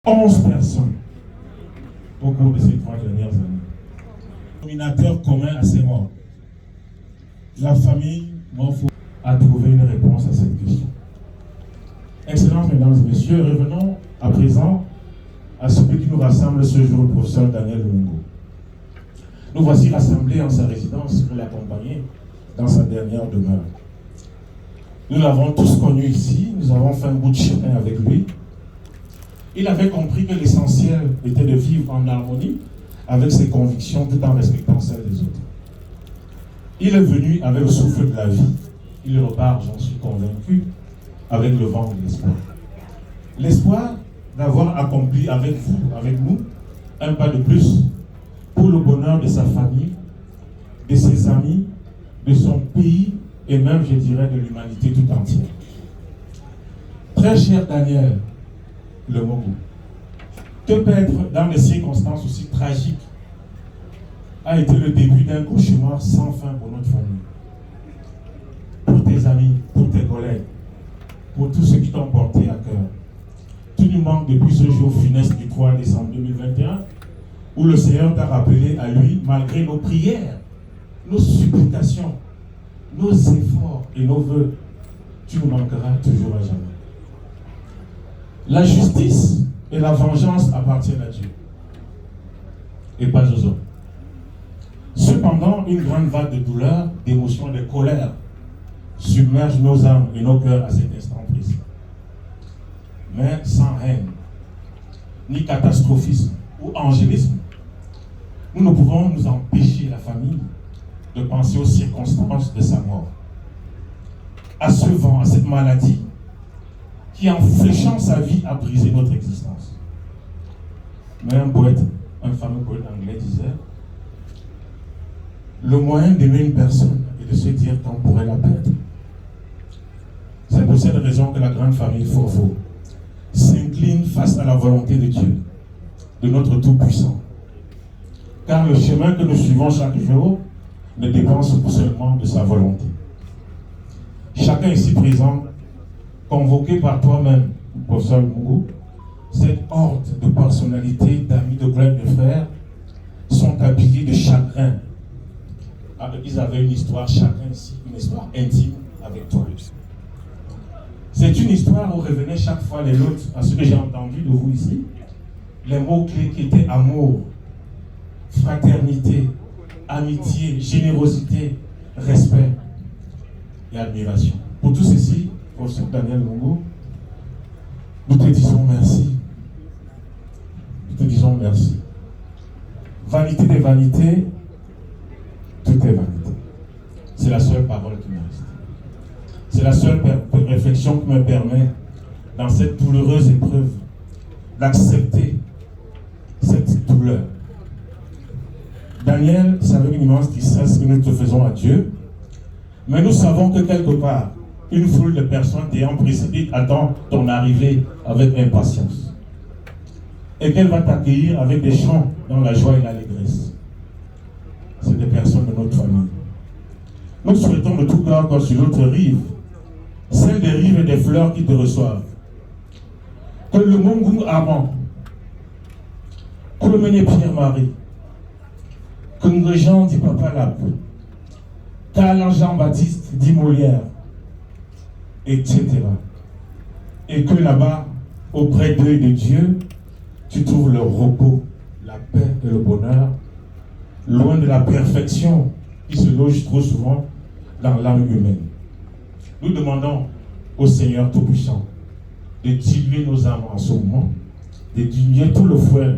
11 personnes au cours de ces 3 dernières années. Dominateur commun à ces morts. La famille Morpho a trouvé une réponse à cette question. Excellences, mesdames et messieurs, revenons à présent à celui qui nous rassemble ce jour, le professeur Daniel Lungu. Nous voici rassemblés en sa résidence pour l'accompagner dans sa dernière demeure. Nous l'avons tous connu ici, nous avons fait un bout de chemin avec lui. Il avait compris que l'essentiel était de vivre en harmonie avec ses convictions tout en respectant celles des autres. Il est venu avec le souffle de la vie. Il repart, j'en suis convaincu, avec le vent de l'espoir. L'espoir d'avoir accompli avec vous, avec nous, un pas de plus pour le bonheur de sa famille, de ses amis, de son pays et même, je dirais, de l'humanité tout entière. Très cher Daniel Lungu, te perdre dans des circonstances aussi tragiques a été le début d'un cauchemar sans fin pour notre famille, pour tes amis, pour tes collègues, pour tous ceux qui t'ont porté à cœur. Tu nous manques depuis ce jour funeste du 3 décembre 2021, où le Seigneur t'a rappelé à lui, malgré nos prières, nos supplications, nos efforts et nos vœux, tu nous manqueras toujours à jamais. La justice et la vengeance appartiennent à Dieu et pas aux hommes. Cependant, une grande vague de douleur, d'émotion, de colère submerge nos âmes et nos cœurs à cet instant précis. Mais sans haine, ni catastrophisme ou angélisme, nous ne pouvons nous empêcher, la famille, de penser aux circonstances de sa mort. À ce vent, à cette maladie, qui en fléchant sa vie a brisé notre existence. Mais un fameux poète anglais disait, le moyen d'aimer une personne est de se dire qu'on pourrait la perdre. C'est pour cette raison que la grande famille Forfo s'incline face à la volonté de Dieu, de notre Tout-Puissant. Car le chemin que nous suivons chaque jour ne dépend seulement de sa volonté. Chacun ici présent, convoqué par toi-même, professeur Lungu, cette horde de personnalités, d'amis, de collègues, de frères, sont habillés de chagrin. Ils avaient une histoire, chacun ici, une histoire intime avec toi. C'est une histoire où revenaient chaque fois les autres, à ce que j'ai entendu de vous ici, les mots-clés qui étaient amour, fraternité, amitié, générosité, respect et admiration. Pour tout ceci, professeur Daniel Lungu, nous te disons merci. Nous te disons merci. Vanité des vanités, tout est vanité. C'est la seule parole qui me reste. C'est la seule réflexion qui me permet, dans cette douloureuse épreuve, d'accepter cette douleur. Daniel, c'est avec une immense tristesse que nous te faisons à Dieu, mais nous savons que quelque part, une foule de personnes t'ayant précédé attend ton arrivée avec impatience. Et qu'elle va t'accueillir avec des chants dans la joie et l'allégresse. C'est des personnes de notre famille. Nous souhaitons de tout cœur que sur l'autre rive, celle des rives et des fleurs qui te reçoivent, que le Mungu Amant, que le Mené Pierre-Marie, que le Jean dit Papa Lap, qu'Alain Jean-Baptiste dit Molière, etc. Et que là-bas, auprès d'eux et de Dieu, tu trouves le repos, la paix et le bonheur, loin de la perfection qui se loge trop souvent dans l'âme humaine. Nous demandons au Seigneur Tout-Puissant de diluer nos âmes en ce moment, de diminuer tout le fouet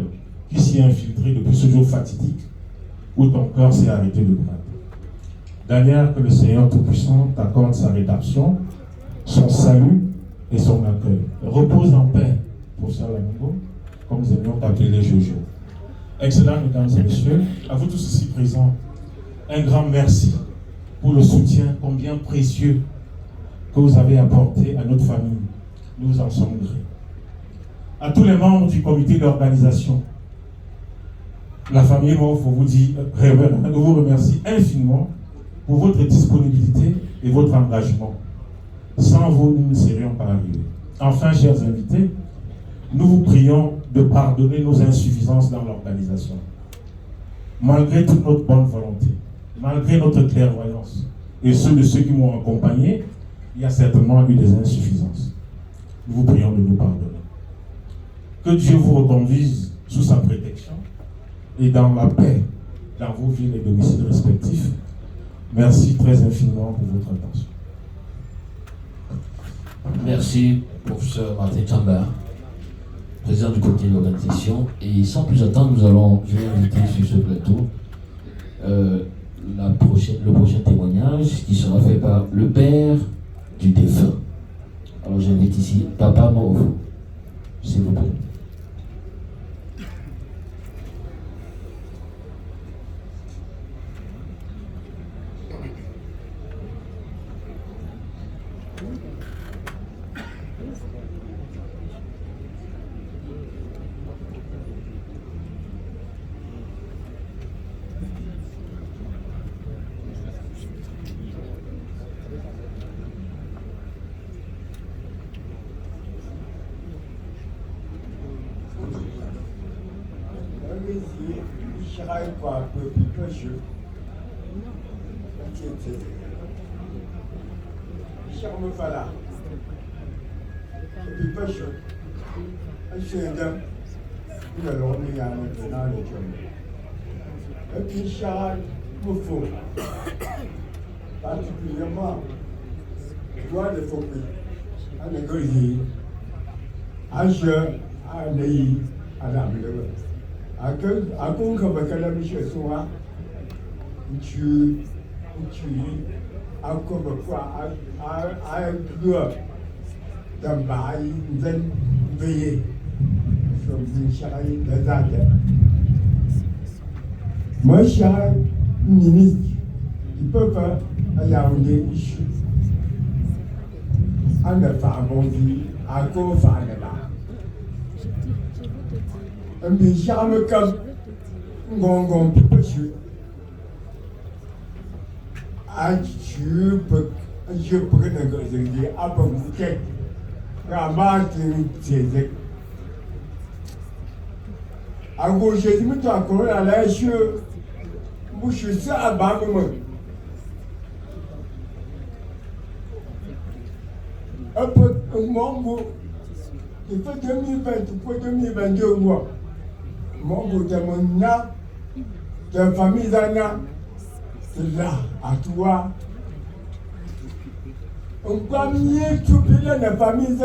qui s'y est infiltré depuis ce jour fatidique où ton cœur s'est arrêté de battre. Dernière, que le Seigneur Tout-Puissant t'accorde sa rédemption, son salut et son accueil. Repose en paix, professeur Lungu, comme nous aimions t'appeler Jojo. Excellents, mesdames et messieurs, à vous tous ici présents, un grand merci pour le soutien combien précieux que vous avez apporté à notre famille. Nous vous en sommes grés. À tous les membres du comité d'organisation, la famille Morpho vous dit, nous vous remercie infiniment pour votre disponibilité et votre engagement. Sans vous, nous ne serions pas arrivés. Enfin, chers invités, nous vous prions de pardonner nos insuffisances dans l'organisation. Malgré toute notre bonne volonté, malgré notre clairvoyance, et ceux de ceux qui m'ont accompagné, il y a certainement eu des insuffisances. Nous vous prions de nous pardonner. Que Dieu vous reconduise sous sa protection et dans la paix dans vos villes et domiciles respectifs. Merci très infiniment pour votre attention. Merci, professeur Martin Chamba, président du comité de l'organisation. Et sans plus attendre, je vais inviter sur ce plateau le prochain témoignage qui sera fait par le père du défunt. Alors j'invite ici Papa Moro, s'il vous plaît. Particulièrement, droit de Fokui, à négocier, à jouer, à naïr, à l'amener. À cause de la mission soit, tu, à comme quoi, à gloire, d'un bail, d'un veillé, sur une charrie de Zade. Moi, cher ministre, ils peuvent faire un Yaoundé ici. On ne fait pas bon vie, à cause de là. Un bichard comme Gongon Pipochu. Je peux négocier à peu près. Ramasser ses à gauche, je me suis encore à l'âge. Je suis à Bamako. Un peu un membre, il fait 2020 pour 2022 mois. Membre de mon âme, de famille d'Anna, c'est là, à toi. On peut mieux tout payer la famille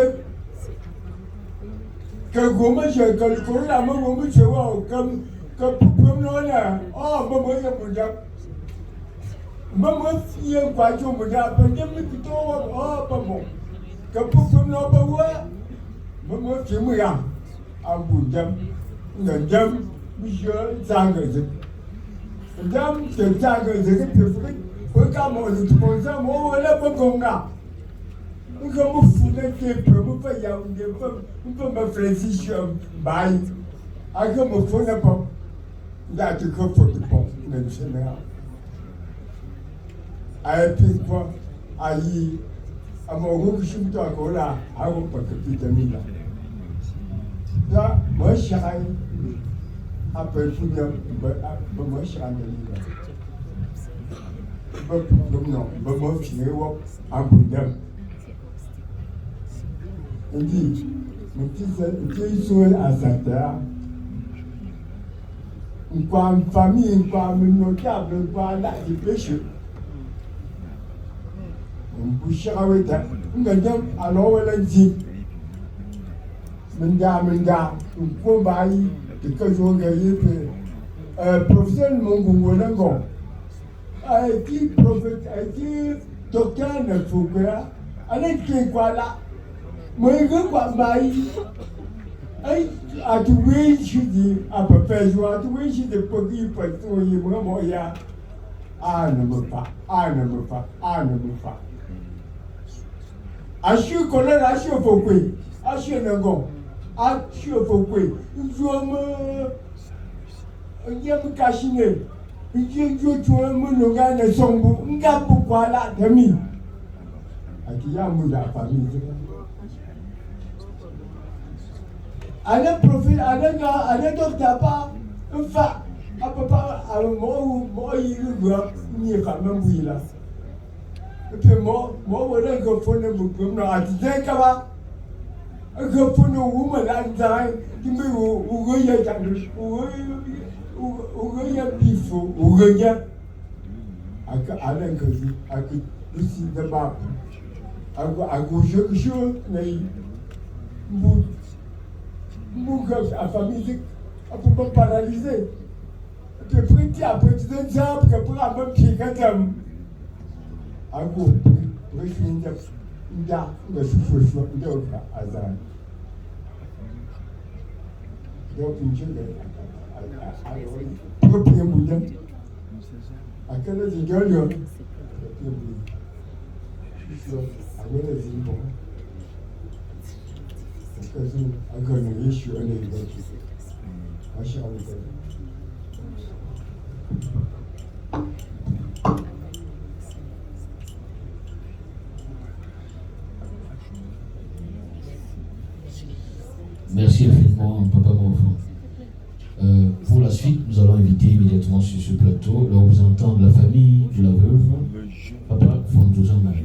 que comment je calcule la maman, je vois comme pour nous là. Oh, maman, il y a pour ça. Maman, il y a quoi, tu me dis, après, je me dis, oh, maman, que pour nous, maman, tu me dis, ah, pour ça, le jam, monsieur, Zangaze. Jam, c'est Zangaze, puis, regarde, on est tout ça, moi, on l'a pas comme ça. On peut me foutre on peut y aller, on peut me fléchir, bye. I come a phone up that to go for the pump, mention now. I think for I am a woman should talk all I won't put the Peter Miller. That much I apple for them, but much I'm the leader. But most you know, I'm with them. Indeed, mon petit soeur à sa terre, une famille, une famille notable, une famille là qui pêche. On bouche avec elle. On gagne alors on l'a dit. Menda, on combat, quelque chose gagné. Professeur Mongongo Nangon, a été prophète, a été docteur de Foucault, a été quoi là? Moi, je vois maï. À tout oui, je dis, à peu près, à tout oui, je dis, pour qui peut trouver vraiment, il y a. Ah, ne me pas, ah, ne me pas, ah, ne me pas. Ah, je suis collé, ah, je suis fouqué, ah, je suis nangon, ah, je suis fouqué. Je me cachine, je me regarde son bout, je me pourquoi là, demi. À qui y a mon famille. allez profiter, allez donc d'abord, enfin, à peu près, à moi, il y a quand même, oui, là. Et puis, moi, voilà, je fais beaucoup, non, à dire que va, je fais une woman, là, qui me, ou il y a bifo, ou il y a, à l'incroyable, à que, ici, d'abord, à gauche, je n'ai la famille a pu me paralyser. Et puis, petit à petit, un job que pour la même qui est comme. À gauche, pour finir, il y a une souffle de hasard. Donc, une chose à prier bouillon. À quelle heure il y a lieu? À quelle heure il y a because I'm going to issue an event. I shall be there. Merci infiniment, Papa Morofo. Pour la suite, nous allons inviter immédiatement sur ce plateau le représentant de la famille de la veuve, Papa Fondouzan Marie.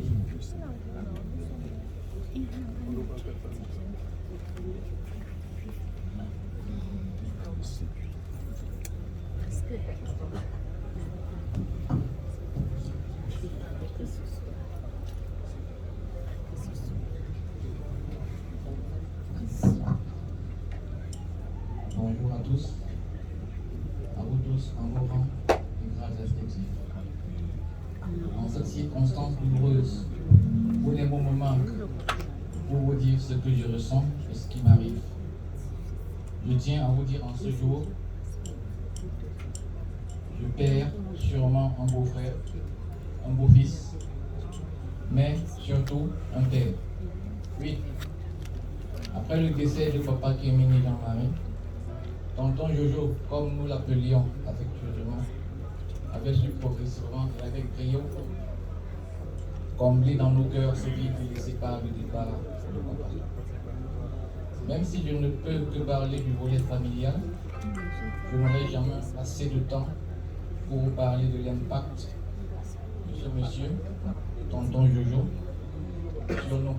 Bonjour à tous, à vous tous en vos rangs et grades respectifs. En cette circonstance douloureuse, où les mots me manquent pour vous dire ce que je ressens et ce qui m'arrive, je tiens à vous dire en ce jour, je perds sûrement un beau-frère, un beau-fils, mais surtout un père. Oui, après le décès de papa Kémini Jean-Marie, tonton Jojo, comme nous l'appelions affectueusement, avait su progressivement et avec brio combler dans nos cœurs ce qui les sépare du départ de papa. Même si je ne peux que parler du volet familial, je n'aurai jamais assez de temps pour vous parler de l'impact de ce monsieur, tonton Jojo, sur nous.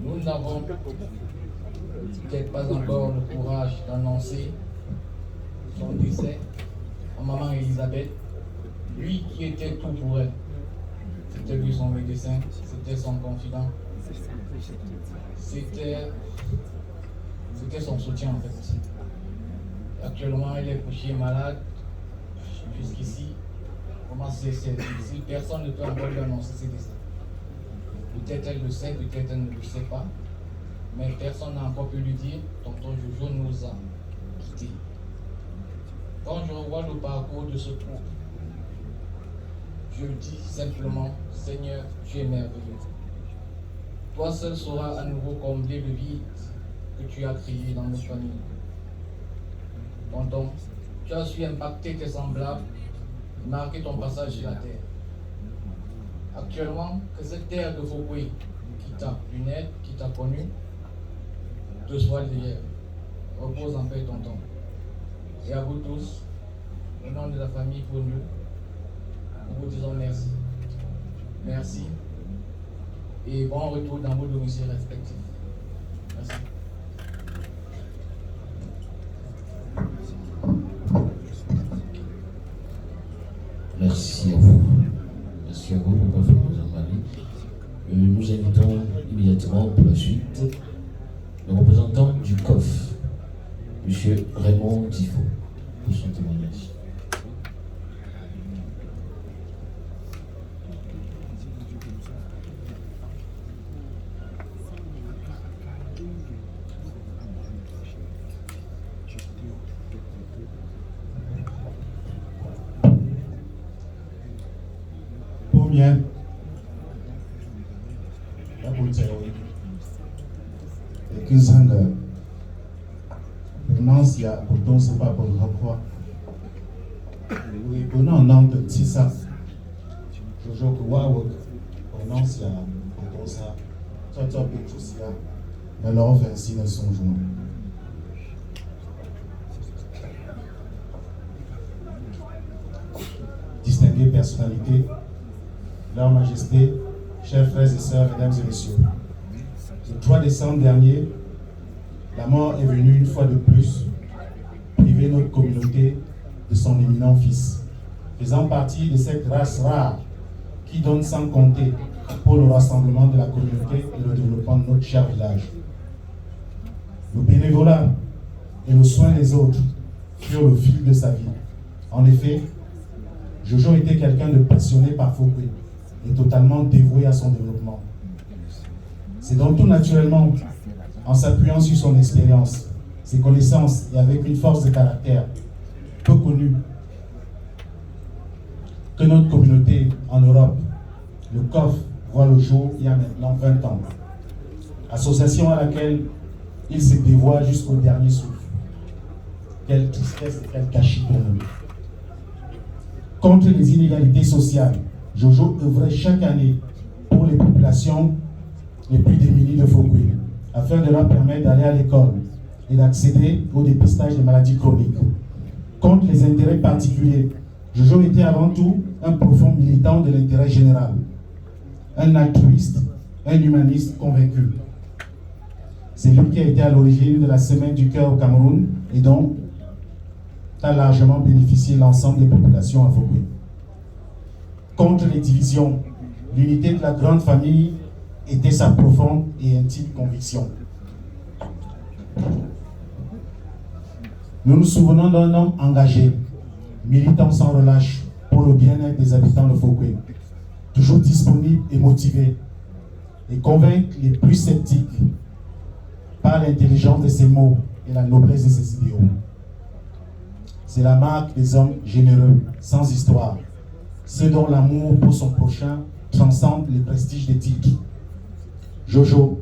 Nous n'avons peut-être pas encore le courage d'annoncer son décès à maman Elisabeth, lui qui était tout pour elle. C'était lui son médecin, c'était son confident, c'était son soutien en fait. Actuellement, elle est couchée malade, jusqu'ici, comment c'est difficile, personne ne peut encore lui annoncer ses décès. Peut-être elle le sait, peut-être elle ne le sait pas, mais personne n'a encore pu lui dire, tonton Jojo nous a quittés. Quand je revois le parcours de ce couple, je dis simplement, Seigneur, tu es merveilleux. Toi seul sauras à nouveau combler le vide que tu as créé dans nos familles. Tonton, tu as su impacter tes semblables et marquer ton passage sur la terre. Actuellement, que cette terre de Fokoué, qui t'a lunette, qui t'a connu, te soit liée. Repose en paix, tonton. Et à vous tous, au nom de la famille pour nous, nous vous disons merci. Merci. Et bon retour dans vos domiciles respectifs. Merci. Merci à vous. Merci à vous, Papa Fondouzan Marie. Nous invitons immédiatement pour la suite le représentant du COF, M. Raymond Tifo, pour son témoignage. Bien. La bouteille. Et que ça ne. Maintenant, s'il y a pourtant, c'est pas pour le rapport. Oui, bon, non, de petit ça. Toujours que waouh, maintenant, s'il y a pourtant ça. Toi, tu as tout ça. leur offre ainsi Nelson Jouma. Distinguées personnalités, Leur Majesté, chers frères et sœurs, mesdames et messieurs, le 3 décembre dernier, la mort est venue une fois de plus priver notre communauté de son éminent fils, faisant partie de cette race rare qui donne sans compter pour le rassemblement de la communauté et le développement de notre cher village. Le bénévolat et le soin des autres furent le fil de sa vie. En effet, Jojo était quelqu'un de passionné par Fokwe et totalement dévoué à son développement. C'est donc tout naturellement, en s'appuyant sur son expérience, ses connaissances et avec une force de caractère peu connue, que notre communauté en Europe, le COF, voit le jour il y a maintenant 20 ans. Association à laquelle il se dévoie jusqu'au dernier souffle. Quelle tristesse et quel gâchis pour nous. Contre les inégalités sociales, Jojo œuvrait chaque année pour les populations les plus démunies de Fokwe, afin de leur permettre d'aller à l'école et d'accéder au dépistage des maladies chroniques. Contre les intérêts particuliers, Jojo était avant tout un profond militant de l'intérêt général, un altruiste, un humaniste convaincu. C'est lui qui a été à l'origine de la Semaine du Cœur au Cameroun et dont a largement bénéficié l'ensemble des populations à Fokwe. Contre les divisions, l'unité de la grande famille était sa profonde et intime conviction. Nous nous souvenons d'un homme engagé, militant sans relâche pour le bien-être des habitants de Fokwe, toujours disponible et motivé, et convaincre les plus sceptiques par l'intelligence de ses mots et la noblesse de ses idéaux. C'est la marque des hommes généreux, sans histoire, ceux dont l'amour pour son prochain transcende les prestiges des titres. Jojo,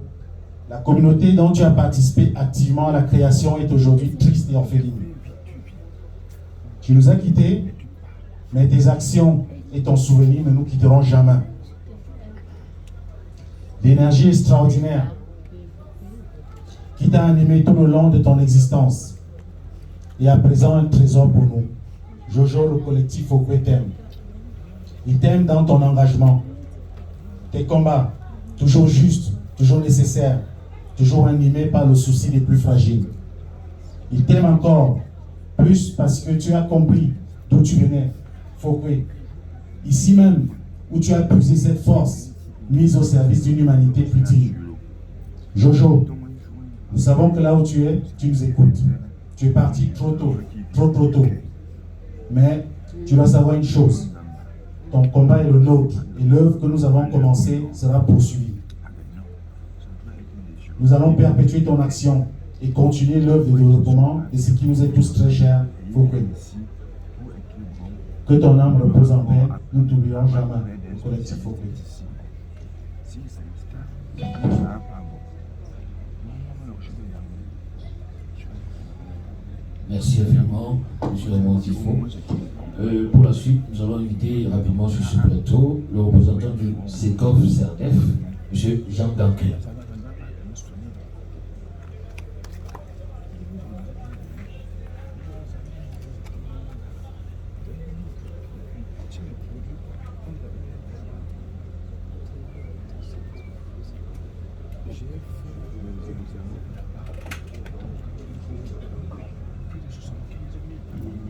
la communauté dont tu as participé activement à la création est aujourd'hui triste et orpheline. Tu nous as quittés, mais tes actions et ton souvenir ne nous quitteront jamais. L'énergie extraordinaire qui t'a animé tout le long de ton existence est à présent un trésor pour nous. Jojo, le collectif Fokwe t'aime. Il t'aime dans ton engagement, tes combats, toujours justes, toujours nécessaires, toujours animés par le souci des plus fragiles. Il t'aime encore plus parce que tu as compris d'où tu venais, Fokwe. Ici même, où tu as puisé cette force mise au service d'une humanité plus digne. Jojo, nous savons que là où tu es, tu nous écoutes. Tu es parti trop tôt, trop tôt. Mais tu dois savoir une chose. Ton combat est le nôtre et l'œuvre que nous avons commencée sera poursuivie. Nous allons perpétuer ton action et continuer l'œuvre de développement de ce qui nous est tous très cher, Fokwe. Que ton âme repose en paix, nous ne t'oublierons jamais, le collectif Fokwe. Merci infiniment, M. Raymond Tifo. Pour la suite, nous allons inviter rapidement sur ce plateau le représentant du CECOF CRDF, M. Jean Ganquet.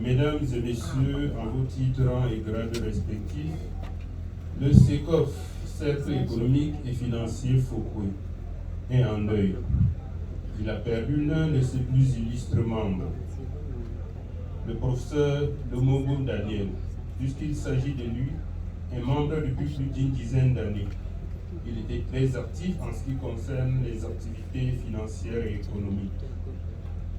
Mesdames et messieurs, en vos titres, rangs et grades respectifs, le CECOF, Cercle économique et financier Fokwe, est en deuil. Il a perdu l'un de ses plus illustres membres, le professeur Domogo Daniel, puisqu'il s'agit de lui, un membre depuis plus d'une dizaine d'années. Il était très actif en ce qui concerne les activités financières et économiques.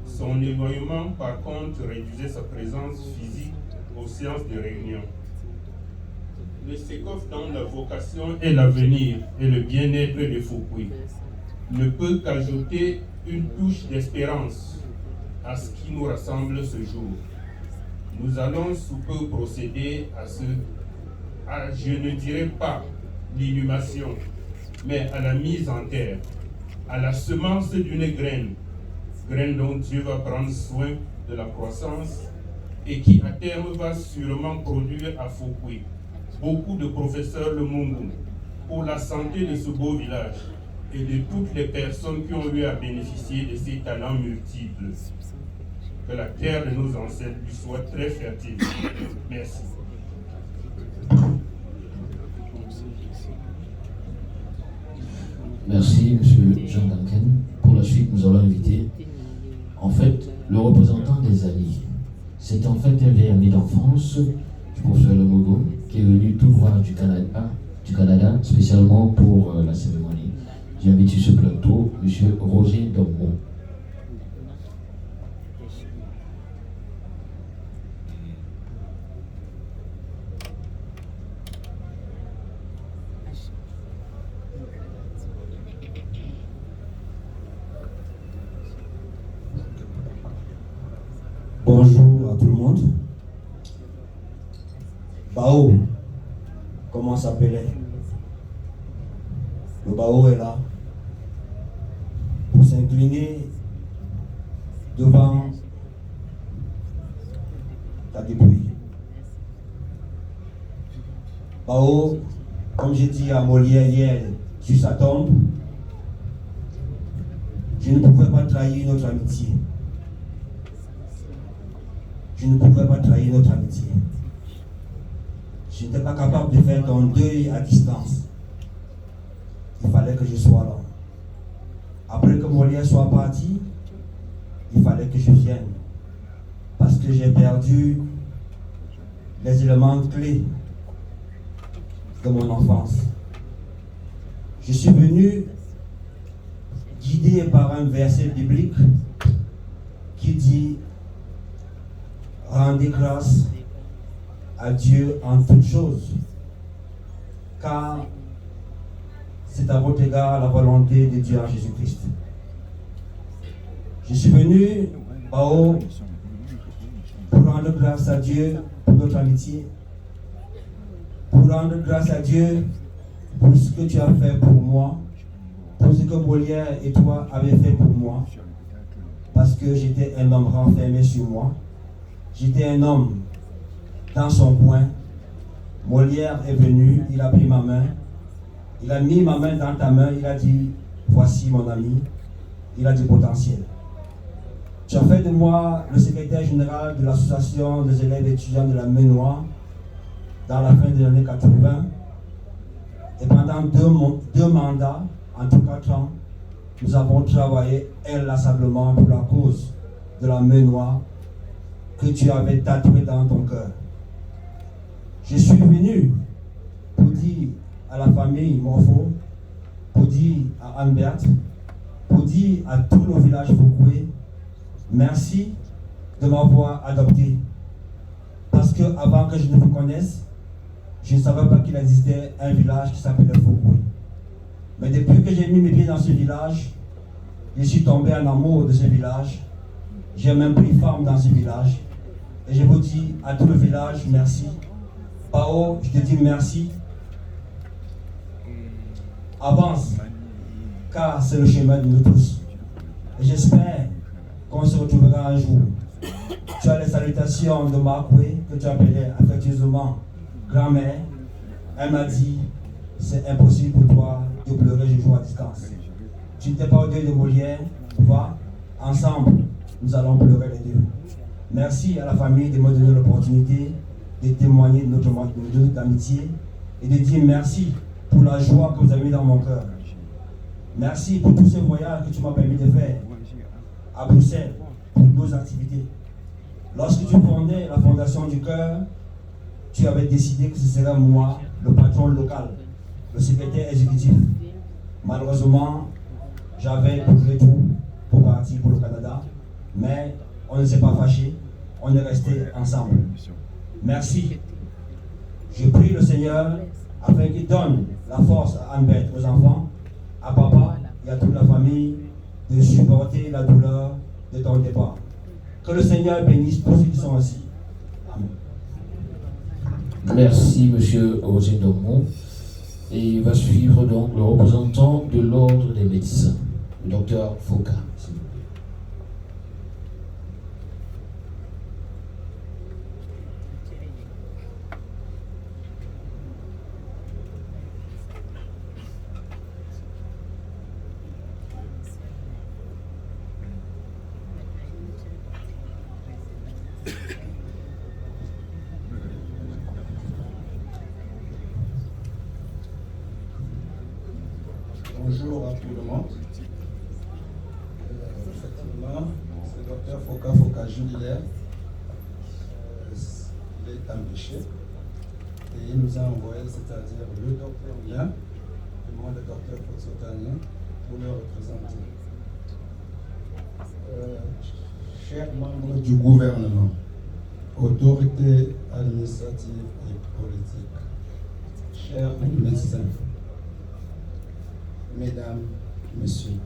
Son éloignement, par contre, réduisait sa présence physique aux séances de réunion. Le CECOF, dont la vocation est l'avenir et le bien-être des Fokwe, ne peut qu'ajouter une touche d'espérance à ce qui nous rassemble ce jour. Nous allons sous peu procéder je ne dirais pas l'inhumation, mais à la mise en terre à la semence d'une graine dont Dieu va prendre soin de la croissance et qui à terme va sûrement produire à Foukwé beaucoup de professeurs le Mungu pour la santé de ce beau village et de toutes les personnes qui ont eu à bénéficier de ces talents multiples. Que la terre de nos ancêtres lui soit très fertile. Merci. Merci, M. Jean Duncan. Pour la suite, nous allons inviter, en fait, le représentant des alliés. C'est en fait un vieil ami d'enfance du professeur Lemogo, qui est venu tout droit du Canada, spécialement pour la cérémonie. J'invite sur ce plateau M. Roger Dombo. Bonjour à tout le monde. Bao, comment s'appelait? Le Bao est là pour s'incliner devant ta dépouille. Bao, comme j'ai dit à Molière hier sur sa tombe, je ne pouvais pas trahir notre amitié. Je ne pouvais pas trahir notre amitié. Je n'étais pas capable de faire ton deuil à distance. Il fallait que je sois là. Après que Molière soit parti, il fallait que je vienne. Parce que j'ai perdu les éléments clés de mon enfance. Je suis venu guidé par un verset biblique qui dit: rendez grâce à Dieu en toutes choses, car c'est à votre égard la volonté de Dieu en Jésus-Christ. Je suis venu Bao pour rendre grâce à Dieu pour notre amitié, pour rendre grâce à Dieu pour ce que tu as fait pour moi, pour ce que Molière et toi avez fait pour moi, parce que j'étais un homme renfermé sur moi. J'étais un homme dans son coin. Molière est venu, il a pris ma main, il a mis ma main dans ta main, il a dit: voici mon ami, il a du potentiel. Tu as fait de moi le secrétaire général de l'association des élèves étudiants de la Ménois dans la fin des années 80. Et pendant deux mandats, en tout 4 ans, nous avons travaillé inlassablement pour la cause de la Ménois que tu avais tatoué dans ton cœur. Je suis venu pour dire à la famille Morpho, pour dire à Anne-Berthe, pour dire à tous nos villages Foukwé, merci de m'avoir adopté. Parce que avant que je ne vous connaisse, je ne savais pas qu'il existait un village qui s'appelait Foukwé. Mais depuis que j'ai mis mes pieds dans ce village, je suis tombé en amour de ce village. J'ai même pris femme dans ce village. Et je vous dis à tout le village, merci. Bao, je te dis merci. Avance, car c'est le chemin de nous tous. Et j'espère qu'on se retrouvera un jour. Tu as les salutations de Markoué, que tu appelais affectueusement grand-mère. Elle m'a dit: c'est impossible pour toi de pleurer, je joue à distance. Tu n'étais pas au deuil de Molière, va, ensemble, nous allons pleurer les deux. Merci à la famille de me donner l'opportunité de témoigner de notre amitié et de dire merci pour la joie que vous avez mis dans mon cœur. Merci pour tous ces voyages que tu m'as permis de faire à Bruxelles pour nos activités. Lorsque tu fondais la Fondation du Cœur, tu avais décidé que ce serait moi, le patron local, le secrétaire exécutif. Malheureusement, j'avais bouclé tout pour partir pour le Canada, mais on ne s'est pas fâché, on est resté ensemble. Merci. Je prie le Seigneur afin qu'il donne la force à Anne-Berthe, aux enfants, à papa et à toute la famille de supporter la douleur de ton départ. Que le Seigneur bénisse tous ceux qui sont ici. Amen. Merci, M. Roger Domon. Et il va suivre donc le représentant de l'Ordre des médecins, le docteur Foka, s'il vous plaît. Bonjour à tout le monde. Effectivement, c'est le docteur Foka Jubilaire. Il est empêché et il nous a envoyé, c'est-à-dire le docteur Lien et moi, le docteur Fotsotania, pour le représenter. Chers membres du gouvernement, autorités administratives et politiques, chers médecins, Mesdames, Messieurs,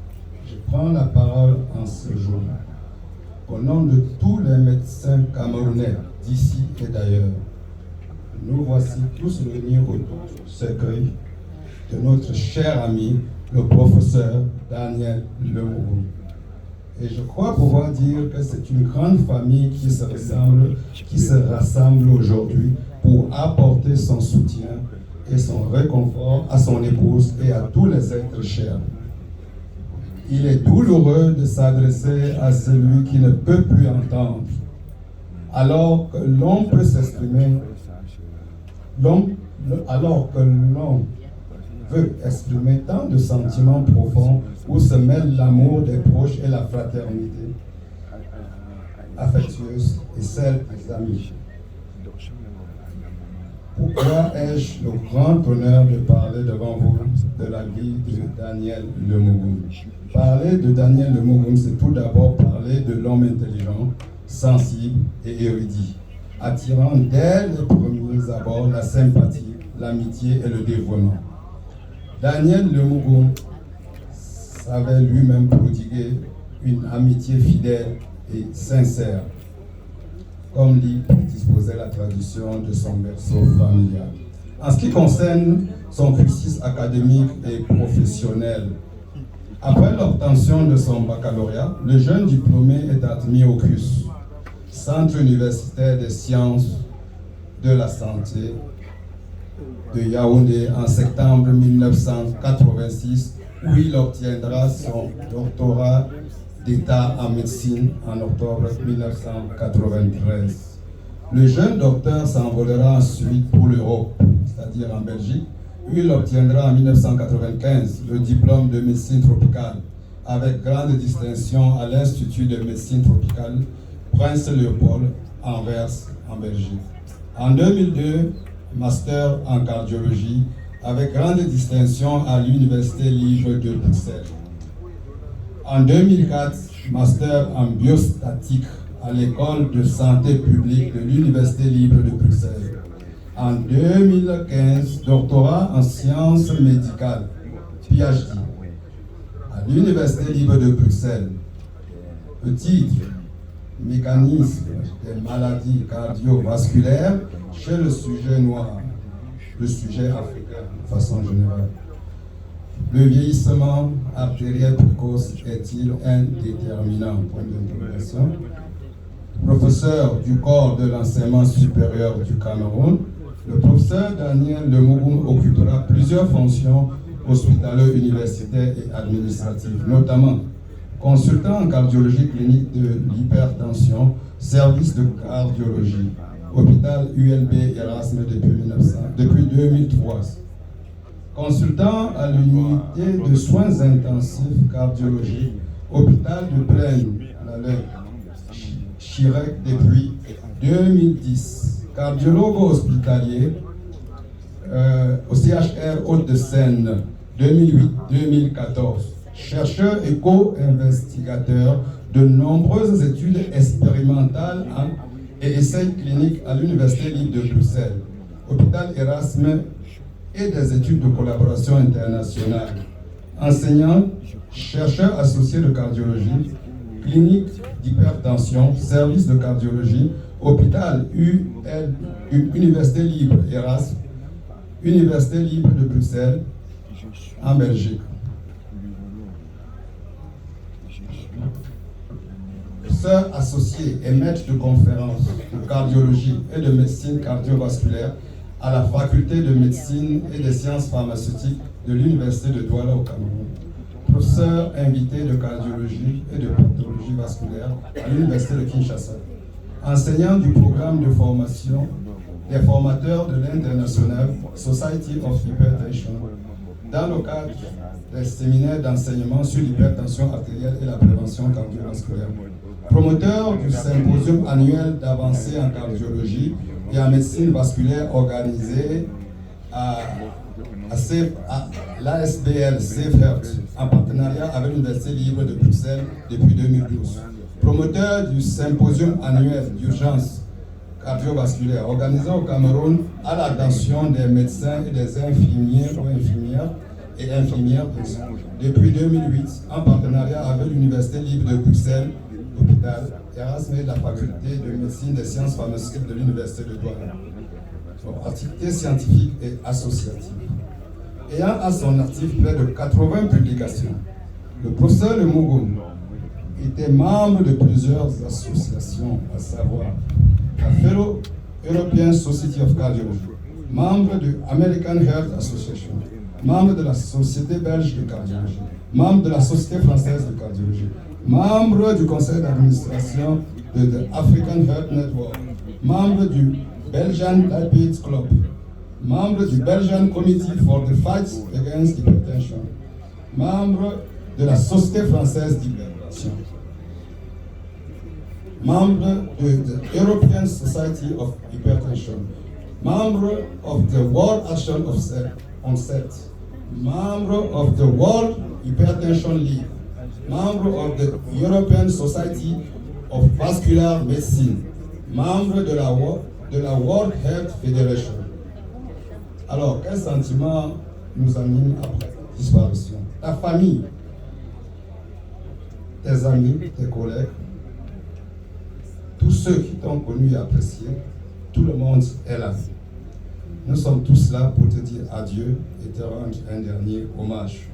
je prends la parole en ce jour au nom de tous les médecins camerounais d'ici et d'ailleurs. Nous voici tous réunis autour du cercueil de notre cher ami, le professeur Daniel Lemougou. Et je crois pouvoir dire que c'est une grande famille qui se rassemble aujourd'hui pour apporter son soutien et son réconfort à son épouse et à tous les êtres chers. Il est douloureux de s'adresser à celui qui ne peut plus entendre. Alors que l'on peut s'exprimer, alors que l'on veut exprimer tant de sentiments profonds où se mêlent l'amour des proches et la fraternité affectueuse et celle des amis. Pourquoi ai-je le grand honneur de parler devant vous de la vie de Daniel Lemougou? Parler de Daniel Lemougou, c'est tout d'abord parler de l'homme intelligent, sensible et érudit, attirant dès les premiers abords la sympathie, l'amitié et le dévouement. Daniel Lemougou savait lui-même prodiguer une amitié fidèle et sincère, comme lui disposait la tradition de son berceau familial. En ce qui concerne son cursus académique et professionnel, après l'obtention de son baccalauréat, le jeune diplômé est admis au CUS, Centre universitaire des sciences de la santé de Yaoundé, en septembre 1986, où il obtiendra son doctorat d'État en médecine en octobre 1993. Le jeune docteur s'envolera ensuite pour l'Europe, c'est-à-dire en Belgique, où il obtiendra en 1995 le diplôme de médecine tropicale, avec grande distinction à l'Institut de médecine tropicale Prince Léopold, Anvers, en Belgique. En 2002, master en cardiologie, avec grande distinction à l'Université libre de Bruxelles. En 2004, master en biostatique à l'école de santé publique de l'Université libre de Bruxelles. En 2015, doctorat en sciences médicales, PhD, à l'Université libre de Bruxelles. Le titre, mécanisme des maladies cardiovasculaires chez le sujet noir, le sujet africain de façon générale. Le vieillissement artériel précoce est-il un déterminant? Point d'interrogation. Professeur du corps de l'enseignement supérieur du Cameroun, le professeur Daniel Lemougou occupera plusieurs fonctions hospitalières, universitaires et administratives, notamment consultant en cardiologie clinique de l'hypertension, service de cardiologie, hôpital ULB Erasme depuis 2003. Consultant à l'unité de soins intensifs cardiologie, hôpital de Plaine, Chirec depuis 2010. Cardiologue hospitalier au CHR Hauts-de-Seine 2008-2014. Chercheur et co-investigateur de nombreuses études expérimentales et essais cliniques à l'Université libre de Bruxelles, hôpital Erasme et des études de collaboration internationale. Enseignant, chercheur associé de cardiologie, clinique d'hypertension, service de cardiologie, hôpital Université libre Erasme, Université libre de Bruxelles, en Belgique. professeur associé et maître de conférences de cardiologie et de médecine cardiovasculaire à la faculté de médecine et des sciences pharmaceutiques de l'université de Douala au Cameroun. Professeur invité de cardiologie et de pathologie vasculaire à l'université de Kinshasa. Enseignant du programme de formation des formateurs de l'International Society of Hypertension dans le cadre des séminaires d'enseignement sur l'hypertension artérielle et la prévention cardiovasculaire. Promoteur du symposium annuel d'avancée en cardiologie et en médecine vasculaire organisé à l'ASBL Safe Health en partenariat avec l'Université libre de Bruxelles depuis 2012. Promoteur du symposium annuel d'urgence cardiovasculaire organisé au Cameroun à l'attention des médecins et des infirmiers ou infirmières et infirmières depuis 2008 en partenariat avec l'Université libre de Bruxelles, l'hôpital Erasme et la faculté de médecine des sciences pharmaceutiques de l'Université de Douala. Activité scientifique et associative. Ayant à son actif près de 80 publications, le professeur Lemougoum était membre de plusieurs associations, à savoir la Fellow European Society of Cardiology, membre de American Heart Association, membre de la Société belge de cardiologie, membre de la Société française de cardiologie, membre du conseil d'administration de The African Heart Network, membre du Belgian Diabetes Club, membre du Belgian Committee for the Fight Against Hypertension, membre de la Société française d'hypertension, membre de the European Society of Hypertension, membre of the World Action on SET, membre of the World Hypertension League, membre of the European Society of Vascular Medicine, membre de la World Health Federation. Alors, quel sentiment nous anime après disparition? Ta famille, tes amis, tes collègues, tous ceux qui t'ont connu et apprécié, tout le monde est là. Nous sommes tous là pour te dire adieu et te rendre un dernier hommage.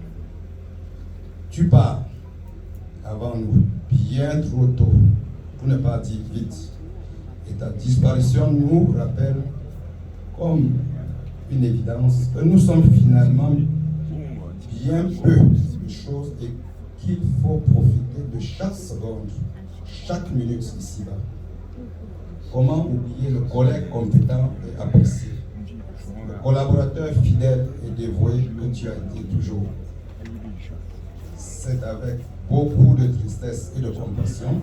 Tu pars avant nous, bien trop tôt, pour ne pas dire vite. Et ta disparition nous rappelle comme une évidence que nous sommes finalement bien peu de choses et qu'il faut profiter de chaque seconde, chaque minute ici-bas. Comment oublier le collègue compétent et apprécié, le collaborateur fidèle et dévoué que tu as été toujours. C'est avec beaucoup de tristesse et de compassion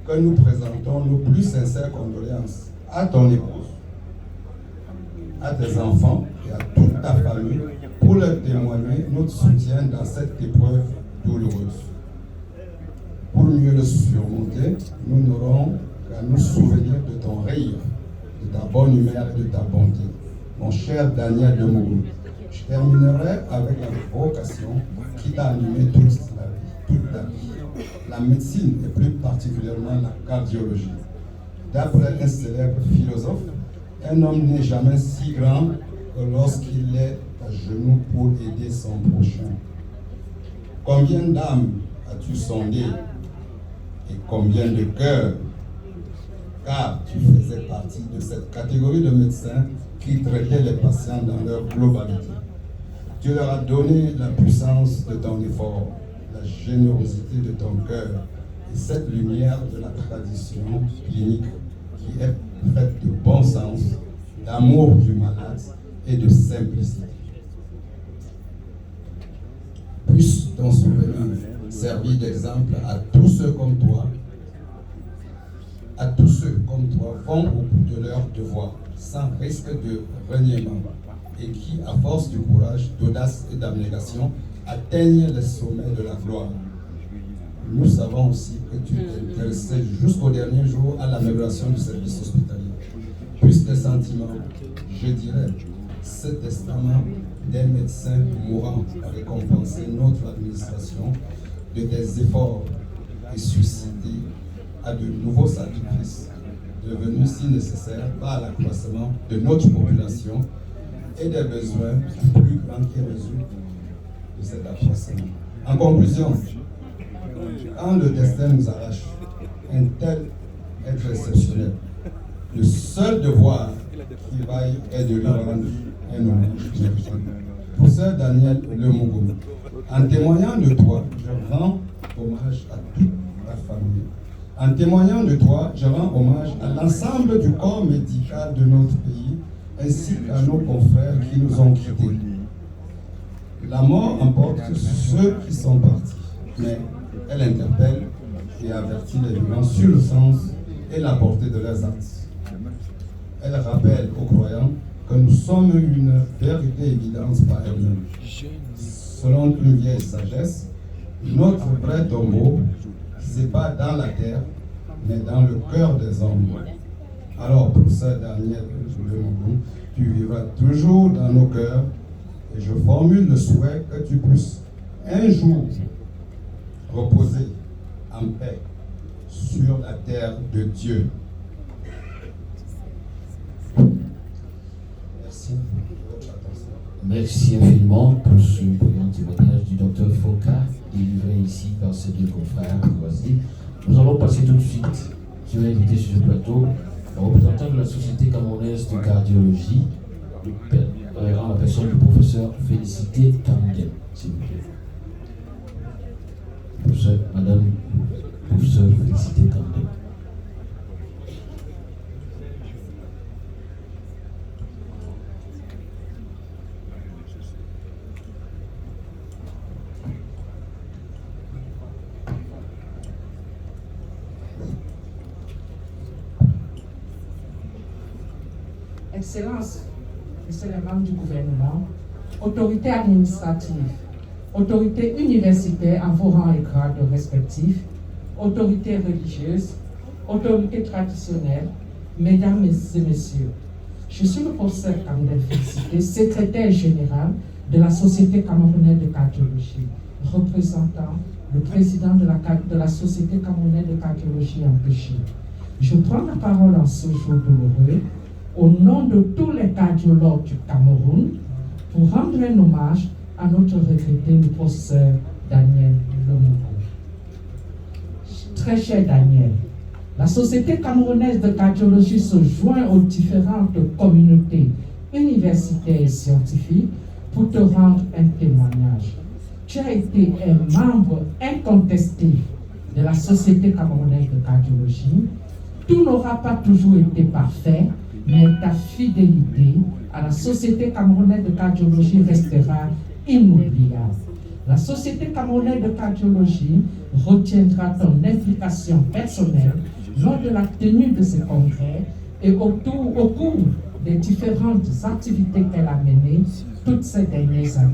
que nous présentons nos plus sincères condoléances à ton épouse, à tes enfants et à toute ta famille pour leur témoigner notre soutien dans cette épreuve douloureuse. Pour mieux le surmonter, nous n'aurons qu'à nous souvenir de ton rire, de ta bonne humeur et de ta bonté. Mon cher Daniel Lemougoum, je terminerai avec la vocation qui t'a animé toute ta vie. La médecine et plus particulièrement la cardiologie. D'après un célèbre philosophe, un homme n'est jamais si grand que lorsqu'il est à genoux pour aider son prochain. Combien d'âmes as-tu sondé et combien de cœurs? Car tu faisais partie de cette catégorie de médecins qui traitaient les patients dans leur globalité. Tu leur as donné la puissance de ton effort, la générosité de ton cœur et cette lumière de la tradition clinique qui est faite de bon sens, d'amour du malade et de simplicité. Puisse ton souvenir servir d'exemple à tous ceux comme toi, vont au bout de leur devoir, sans risque de reniement, et qui, à force de courage, d'audace et d'abnégation, atteignent les sommets de la gloire. Nous savons aussi que tu t'es intéressé jusqu'au dernier jour à l'amélioration du service hospitalier. Plus de sentiments, je dirais, ce testament des médecins mourants a récompensé notre administration de tes efforts et suscité à de nouveaux sacrifices devenus si nécessaires par l'accroissement de notre population et des besoins plus grands qui résultent de cet accroissement. En conclusion, quand le destin nous arrache, un tel être exceptionnel. Le seul devoir qui vaille est de lui rendre un hommage méritant. Professeur Daniel Lemougou, en témoignant de toi, je rends hommage à toute la famille. En témoignant de toi, je rends hommage à l'ensemble du corps médical de notre pays, ainsi qu'à nos confrères qui nous ont quittés. La mort emporte ceux qui sont partis, mais elle interpelle et avertit les vivants sur le sens et la portée de leurs actes. Elle rappelle aux croyants que nous sommes une vérité évidente par elle-même. Selon une vieille sagesse, notre vrai tombeau, c'est pas dans la terre, mais dans le cœur des hommes. Alors, professeur Daniel Lemougou, tu vivras toujours dans nos cœurs, et je formule le souhait que tu puisses un jour reposer en paix sur la terre de Dieu. Merci pour votre attention. Merci infiniment pour ce brillant témoignage du docteur Foucault, délivré ici par ses deux confrères. Voici. Nous allons passer tout de suite. Je vais inviter sur ce plateau le représentant de la Société camerounaise de cardiologie, en la personne du professeur Félicité Kamdem, s'il vous plaît. Madame professeur Félicité Kamdem. Excellences, Messieurs les membres du gouvernement, autorités administratives, autorités universitaires en vos rangs et grades respectifs, autorités religieuses, autorités traditionnelles, mesdames et messieurs, je suis le professeur Kamdem Félicité, secrétaire général de la Société camerounaise de cardiologie, représentant le président de la Société camerounaise de cardiologie empêchée. Je prends la parole en ce jour douloureux au nom de tous les cardiologues du Cameroun pour rendre un hommage à notre regretté le professeur Daniel Lemougou. Très cher Daniel, la Société camerounaise de cardiologie se joint aux différentes communautés universitaires et scientifiques pour te rendre un témoignage. Tu as été un membre incontesté de la Société camerounaise de cardiologie. Tout n'aura pas toujours été parfait, mais ta fidélité à la Société camerounaise de cardiologie restera inoubliable. La Société camerounaise de cardiologie retiendra ton implication personnelle lors de la tenue de ces congrès et au cours des différentes activités qu'elle a menées toutes ces dernières années.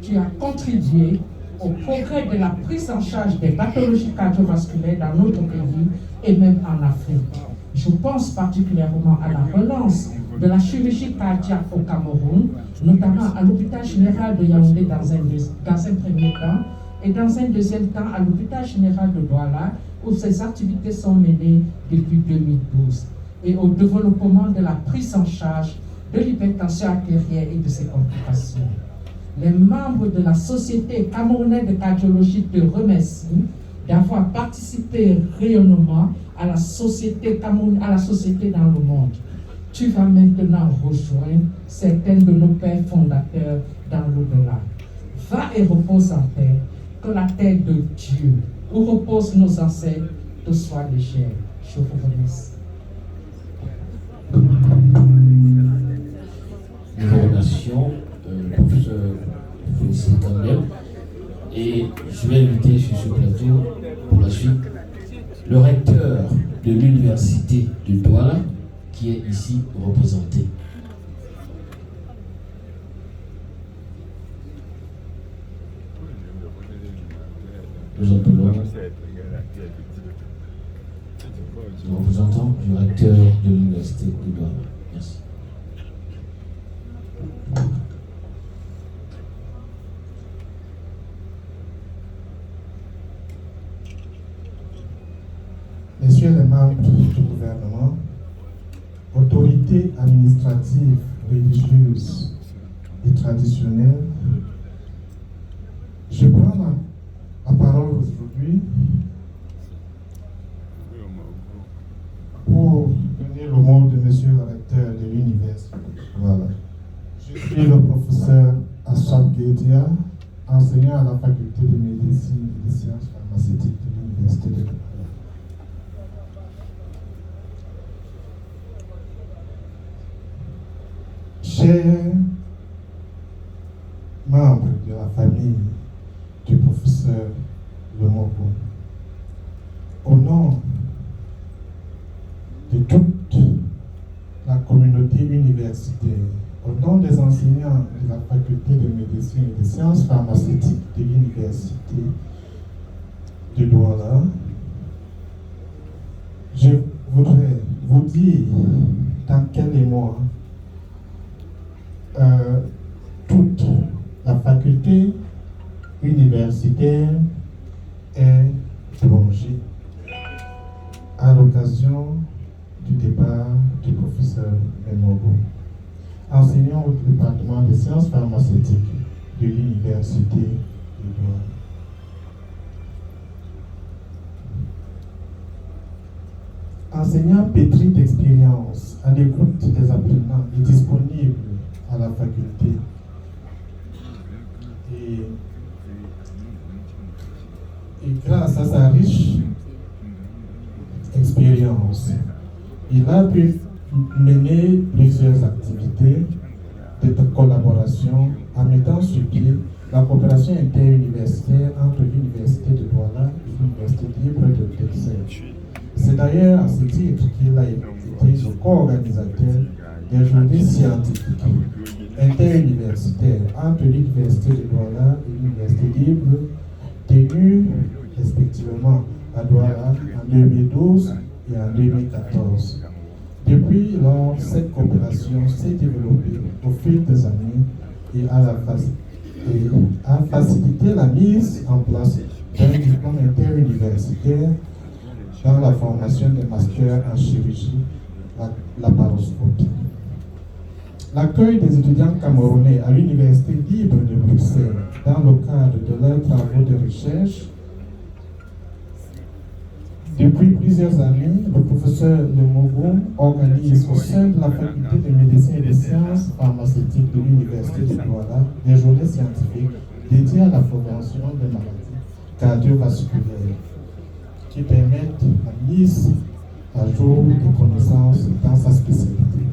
Tu as contribué au progrès de la prise en charge des pathologies cardiovasculaires dans notre pays et même en Afrique. Je pense particulièrement à la relance de la chirurgie cardiaque au Cameroun, notamment à l'hôpital général de Yaoundé dans un premier temps, et dans un deuxième temps à l'hôpital général de Douala, où ces activités sont menées depuis 2012, et au développement de la prise en charge de l'hypertension artérielle et de ses complications. Les membres de la Société camerounaise de cardiologie te remercient d'avoir participé rayonnement à la société dans le monde. Tu vas maintenant rejoindre certains de nos pères fondateurs dans l'au-delà. Va et repose en paix, que la terre de Dieu, où reposent nos ancêtres, te soit légère. Je vous remercie. Nous vous remercions, professeur Félicité Kamdem. Et je vais inviter sur ce plateau, pour la suite, le recteur de l'université de Douala, qui est ici représenté. Nous appelons le représentant du recteur de l'université de Douala. Merci. Messieurs les membres du gouvernement, autorités administratives, religieuses et traditionnelles, je prends la parole aujourd'hui Chapguedia, enseignant à la faculté de médecine et des sciences pharmaceutiques de l'Université de Douala. Chers membres de la famille du professeur Lemogo, au nom de toute la communauté universitaire, au nom des enseignants de la faculté de médecine et des sciences pharmaceutiques de l'Université de Douala, je voudrais vous dire dans quel émoi toute la faculté universitaire est plongée à l'occasion du départ du professeur Lemogo, enseignant au département des sciences pharmaceutiques de l'Université de Douala. Enseignant pétri d'expérience, à l'écoute des apprenants et disponible à la faculté. Et grâce à sa riche expérience, il a pu mener plusieurs activités de collaboration en mettant sur pied la coopération interuniversitaire entre l'Université de Douala et l'Université libre de Texas. C'est d'ailleurs à ce titre qu'il a été le co-organisateur des journées scientifiques interuniversitaires entre l'Université de Douala et l'Université libre, tenues respectivement à Douala en 2012 et en 2014. Depuis lors, cette coopération s'est développée au fil des années et a facilité la mise en place d'un diplôme interuniversitaire dans la formation des masters en chirurgie laparoscopie. L'accueil des étudiants camerounais à l'Université libre de Bruxelles dans le cadre de leurs travaux de recherche. Depuis plusieurs années, le professeur Lemogo organise au sein de la faculté de médecine et des sciences pharmaceutiques de l'Université de Douala des journées scientifiques dédiées à la prévention des maladies cardiovasculaires qui permettent la mise à jour des connaissances dans sa spécialité.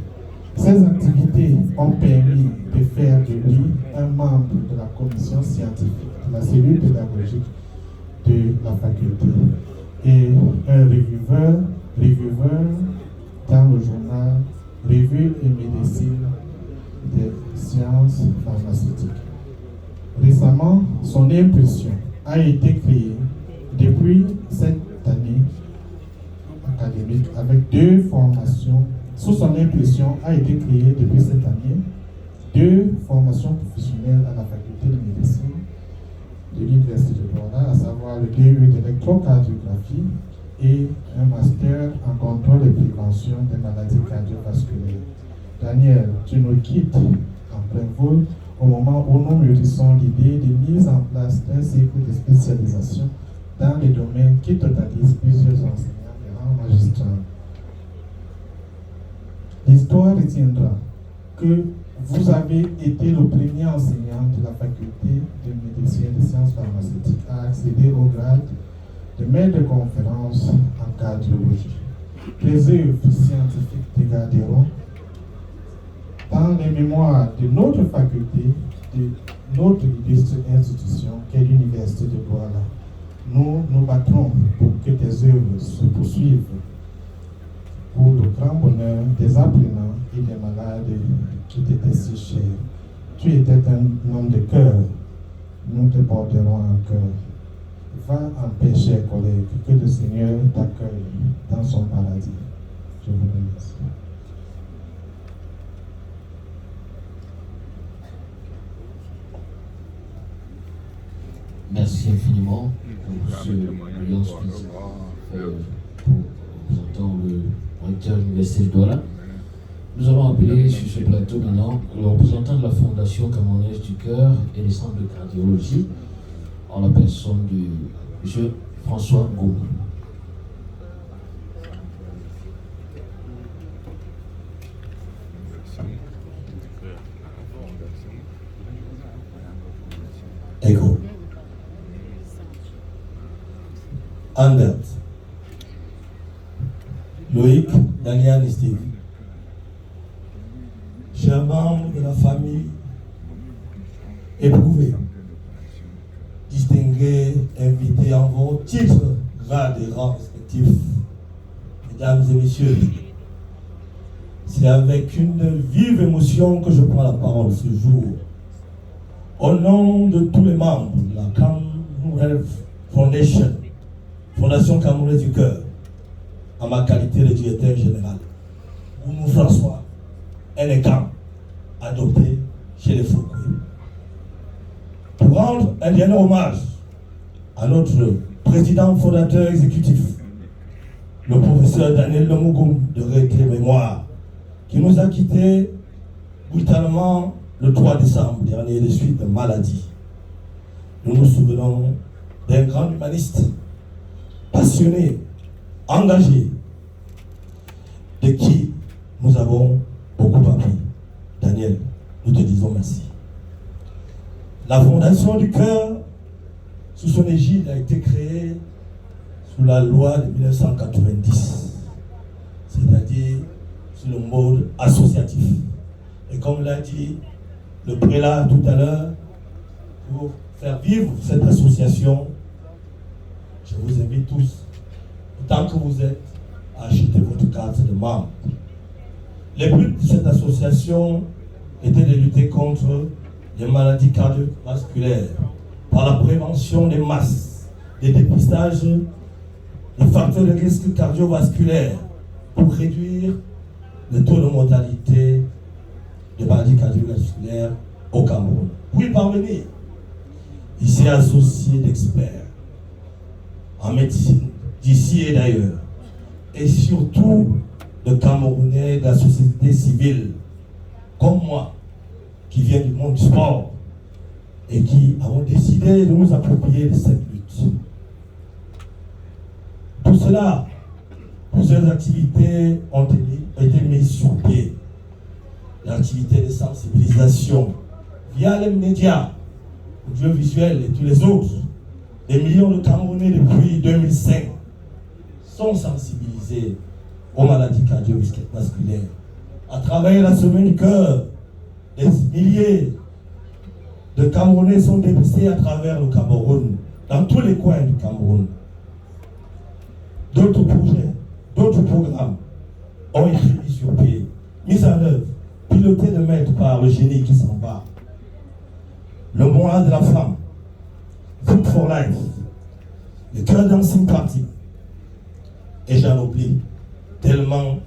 Ces activités ont permis de faire de lui un membre de la commission scientifique de la cellule pédagogique de la faculté et un revieweur dans le journal Revue et médecine des sciences pharmaceutiques. Récemment, son impression a été créée depuis cette année académique avec deux formations. Sous son impulsion a été créée depuis cette année 2 formations professionnelles à la faculté de médecine de l'Université de Douala, à savoir le DU d'électrocardiographie et un master en contrôle et prévention des maladies cardiovasculaires. Daniel, tu nous quittes en plein vol au moment où nous mûrissons l'idée de mise en place d'un cycle de spécialisation dans les domaines qui totalisent plusieurs enseignants et en magistrats. L'histoire retiendra que vous avez été le premier enseignant de la faculté de médecine et des sciences pharmaceutiques à accéder au grade de maître de conférence en cardiologie. Les œuvres scientifiques dégraderont dans les mémoires de notre faculté, de notre illustre institution qu'est l'Université de Douala. Nous nous battrons pour que tes œuvres se poursuivent pour le grand bonheur des apprenants et des malades qui t'étaient si chers. Tu étais un homme de cœur, nous te porterons en cœur. Va en paix, chers collègues, que le Seigneur t'accueille dans son paradis. Je vous remercie. Merci infiniment pour ce brillant speech représentant le recteur de l'Université de Douala. Nous allons appeler sur ce plateau maintenant le représentant de la Fondation camerounaise du cœur et des centres de cardiologie en la personne de M. François Goum. Ego. Albert. Loïc, Daniel et Steve. Chers membres de la famille éprouvés, distingués, invités en vos titres, grades et rangs respectifs, mesdames et messieurs, c'est avec une vive émotion que je prends la parole ce jour. Au nom de tous les membres de la Commonwealth Foundation, Fondation Camerounaise du Cœur, en ma qualité de directeur général, Oumou François, NECAM, adopté chez les Foucault. Pour rendre un dernier hommage à notre président fondateur exécutif, le professeur Daniel Lemougoum de Rété Mémoire, qui nous a quittés brutalement le 3 décembre dernier des suites de maladie. Nous nous souvenons d'un grand humaniste, passionné, engagé, de qui nous avons beaucoup appris. Daniel, nous te disons merci. La Fondation du Cœur, sous son égide, a été créée sous la loi de 1990, c'est-à-dire sous le mode associatif. Et comme l'a dit le prélat tout à l'heure, pour faire vivre cette association, je vous invite tous, autant que vous êtes, à acheter votre carte de membre. Les buts de cette association étaient de lutter contre les maladies cardiovasculaires par la prévention des masses, des dépistages des facteurs de risque cardiovasculaires pour réduire le taux de mortalité des maladies cardiovasculaires au Cameroun. Pour y parvenir, il s'est associé d'experts en médecine d'ici et d'ailleurs, et surtout de Camerounais de la société civile, comme moi, qui vient du monde du sport, et qui avons décidé de nous approprier de cette lutte. Pour cela, plusieurs activités ont été mises sur pied. L'activité de sensibilisation via les médias, audiovisuels et tous les autres. Des millions de Camerounais depuis 2005 sont sensibilisés aux maladies cardiovasculaires. À travers la semaine du cœur, des milliers de Camerounais sont dépistés à travers le Cameroun, dans tous les coins du Cameroun. D'autres projets, d'autres programmes ont été mis sur pied, mis en œuvre, pilotés de maître par le génie qui s'en va. Le mois de la femme, Food for Life, le Cœur Dancing Party, et j'en oublie, tellement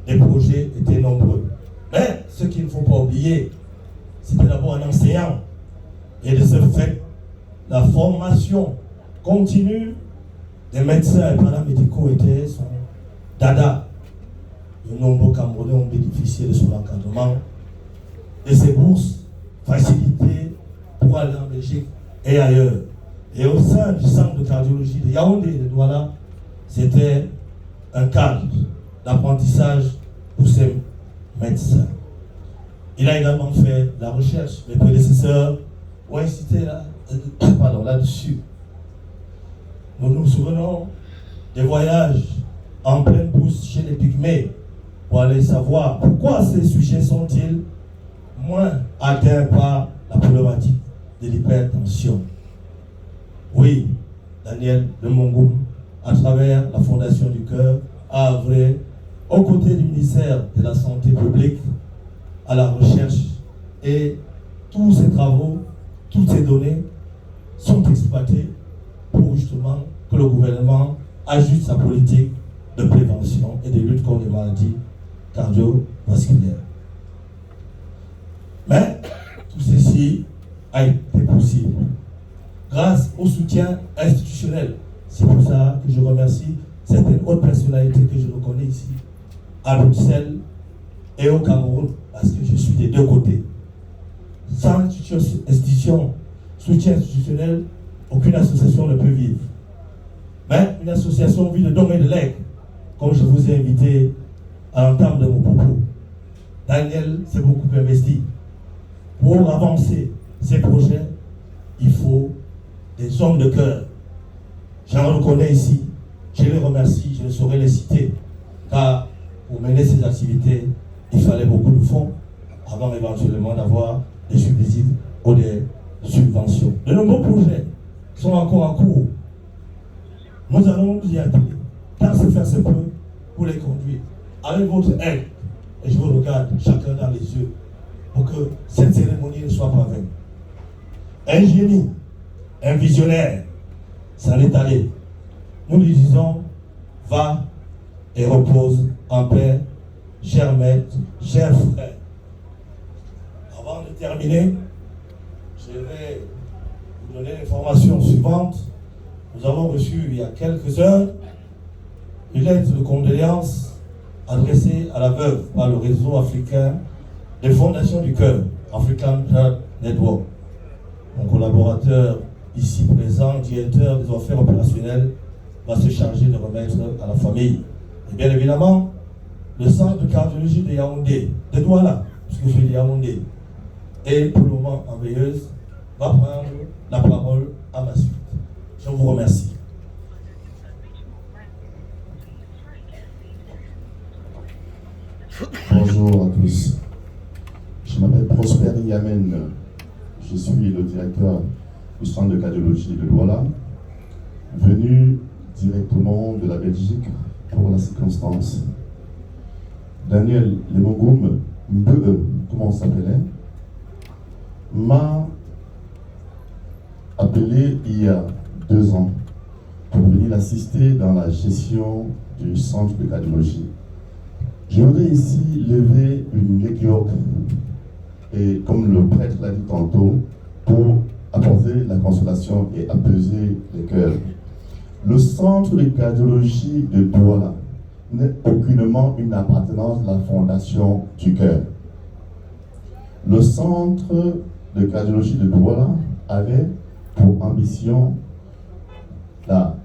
les projets étaient nombreux. Mais ce qu'il ne faut pas oublier, c'était d'abord un enseignant. Et de ce fait, la formation continue des médecins et paramédicaux était son dada. De nombreux Camerounais ont bénéficié de son encadrement, de ses bourses facilitées pour aller en Belgique et ailleurs. Et au sein du centre de cardiologie de Yaoundé et de Douala, c'était un cadre d'apprentissage pour ces médecins. Il a également fait la recherche. Les prédécesseurs ont incité là-dessus. Nous nous souvenons des voyages en pleine bourse chez les Pygmées pour aller savoir pourquoi ces sujets sont-ils moins atteints par la problématique de l'hypertension. Oui, Daniel Lemougoum, à travers la Fondation du Cœur, a œuvré aux côtés du ministère de la Santé publique à la recherche, et tous ces travaux, toutes ces données sont exploitées pour justement que le gouvernement ajuste sa politique de prévention et de lutte contre les maladies cardiovasculaires. Mais tout ceci a été possible grâce au soutien institutionnel. C'est pour ça que je remercie certaines autres personnalités que je reconnais ici, à Bruxelles et au Cameroun, parce que je suis des deux côtés. Sans institution, soutien institutionnel, aucune association ne peut vivre. Mais une association vit de dons et de legs, comme je vous ai invité à l'entame de mon propos. Daniel s'est beaucoup investi pour avancer ses projets il faut des hommes de cœur. J'en reconnais ici, je les remercie, je ne saurais les citer, car pour mener ces activités, il fallait beaucoup de fonds avant éventuellement d'avoir des subsides ou des subventions. De nombreux projets sont encore en cours. Nous allons y atteler, car se faire se peut pour les conduire. Avec votre aide, et je vous regarde chacun dans les yeux, pour que cette cérémonie ne soit pas vaine. Un génie, un visionnaire, s'en est allé. Nous lui disons, va et repose en paix, cher maître, cher frère. Avant de terminer, je vais vous donner l'information suivante. Nous avons reçu il y a quelques heures une lettre de condoléances adressée à la veuve par le réseau africain des fondations du cœur, African Heart Network. Mon collaborateur ici présent, directeur des affaires opérationnelles, va se charger de remettre à la famille. Et bien évidemment, le centre de cardiologie de Yaoundé, de Douala, puisque je suis de Yaoundé, et pour le moment en veilleuse, va prendre la parole à ma suite. Je vous remercie. Bonjour à tous. Je m'appelle Prosper Yamen. Je suis le directeur du centre de cardiologie de Douala, venu directement de la Belgique pour la circonstance. Daniel Lemogoum, comment on s'appelait, m'a appelé il y a 2 ans pour venir l'assister dans la gestion du centre de cardiologie. Je voudrais ici lever une léguioque, et comme le prêtre l'a dit tantôt, pour apporter la consolation et apaiser les cœurs. Le centre de cardiologie de Douala n'est aucunement une appartenance de la Fondation du Cœur. Le centre de cardiologie de Douala avait pour ambition la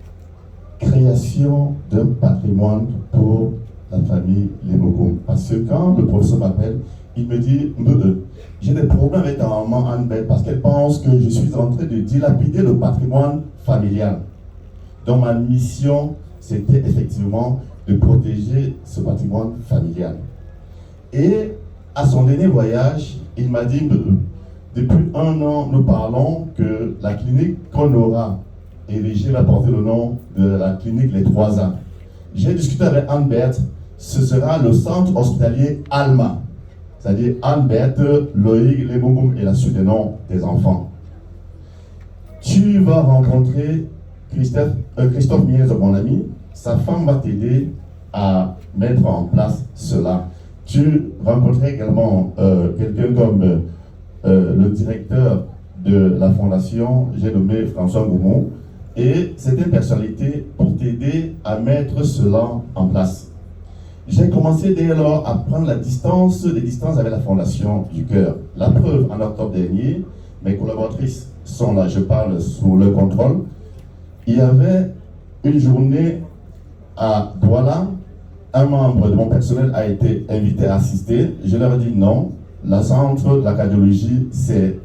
création d'un patrimoine pour la famille Lemogoum. Parce que quand le professeur m'appelle, il me dit j'ai des problèmes avec ta maman Anne-Beth parce qu'elle pense que je suis en train de dilapider le patrimoine familial. Donc ma mission, c'était effectivement de protéger ce patrimoine familial. Et à son dernier voyage, il m'a dit, depuis 1 an, nous parlons que la clinique qu'on aura érigée va porter le nom de la clinique Les 3 ans. J'ai discuté avec Anne-Berthe, ce sera le centre hospitalier Alma, c'est-à-dire Anne-Berthe, Loïc, Lemogoum et la suite des noms des enfants. Tu vas rencontrer Christophe Mies, mon ami, sa femme va t'aider à mettre en place cela. Tu rencontreras également quelqu'un comme le directeur de la fondation, j'ai nommé François Goumou, et c'est une personnalité pour t'aider à mettre cela en place. J'ai commencé dès lors à prendre des distances avec la Fondation du Cœur. La preuve, en octobre dernier, mes collaboratrices sont là, je parle sous leur contrôle. Il y avait une journée à Douala, un membre de mon personnel a été invité à assister. Je leur ai dit non, le centre de la cardiologie, c'est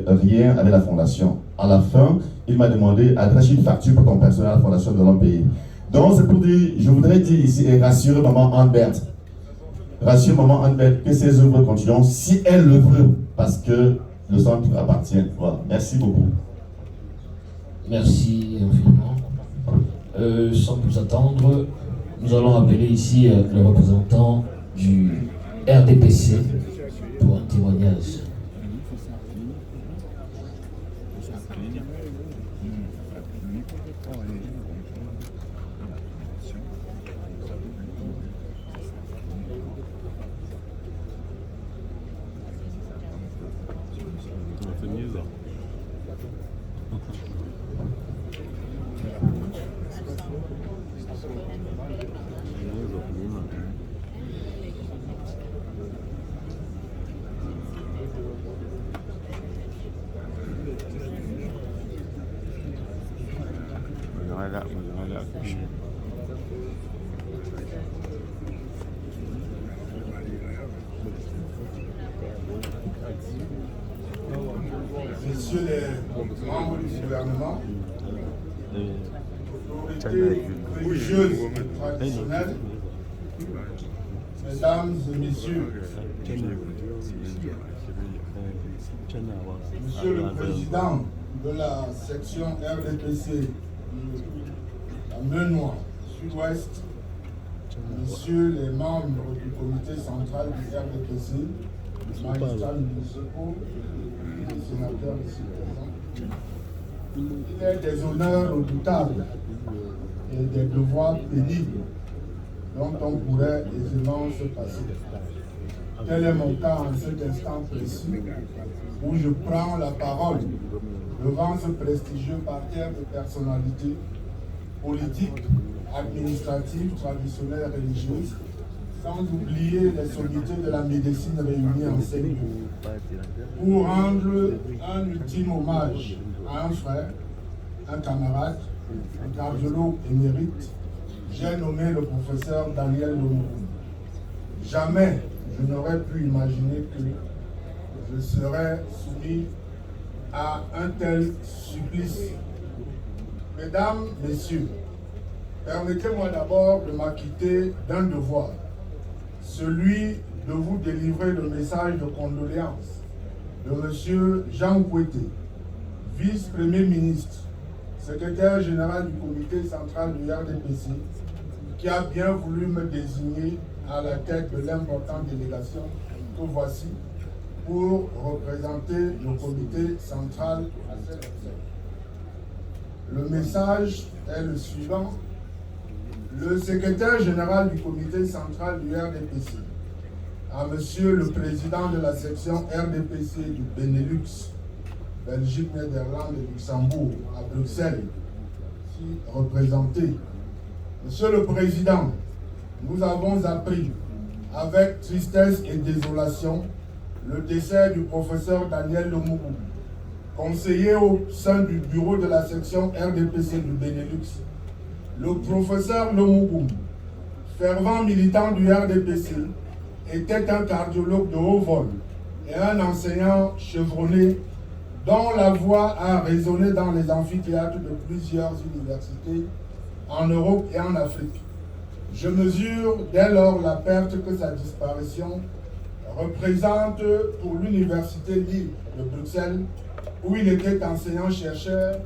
rien avec la Fondation. À la fin, il m'a demandé, adresse une facture pour ton personnel à la Fondation de l'homme pays. Donc c'est pour dire, je voudrais dire ici et rassurer maman Anne-Berthe. Rassurer maman Anne-Berthe que ses œuvres continueront si elle le veut, parce que le centre appartient. Voilà. Merci beaucoup. Merci infiniment. Sans plus attendre, nous allons appeler ici le représentant du RDPC pour un témoignage. Messieurs les membres du gouvernement, autorités religieuses traditionnelles, Mesdames et Messieurs, Monsieur le Président de la section RDPC, la Menois, Sud-Ouest, Messieurs les membres du comité central du RDPC, les magistrats municipaux, les sénateurs ici présents, il est des honneurs redoutables et des devoirs pénibles dont on pourrait aisément se passer. Tel est mon cas en cet instant précis où je prends la parole devant ce prestigieux parterre de personnalités politiques, administratives, traditionnelles et religieuses, sans oublier les sommités de la médecine réunies en 5 jours, pour rendre un ultime hommage à un frère, un camarade, un cardiologue émérite. J'ai nommé le professeur Daniel Lomourou. Jamais je n'aurais pu imaginer que je serais soumis à un tel supplice. Mesdames, Messieurs, permettez-moi d'abord de m'acquitter d'un devoir, celui de vous délivrer le message de condoléances de M. Jean Kouété, vice-premier ministre, secrétaire général du comité central du RDPC, qui a bien voulu me désigner à la tête de l'importante délégation que voici pour représenter le comité central à cette occasion. Le message est le suivant. Le secrétaire général du comité central du RDPC, à Monsieur le président de la section RDPC du Benelux, Belgique, Néderlande et Luxembourg, à Bruxelles, ici représenté. Monsieur le Président, nous avons appris avec tristesse et désolation le décès du professeur Daniel Lomourou, conseiller au sein du bureau de la section RDPC du Benelux. Le professeur Lomourou, fervent militant du RDPC, était un cardiologue de haut vol et un enseignant chevronné dont la voix a résonné dans les amphithéâtres de plusieurs universités en Europe et en Afrique. Je mesure dès lors la perte que sa disparition représente pour l'Université libre de Bruxelles, où il était enseignant-chercheur,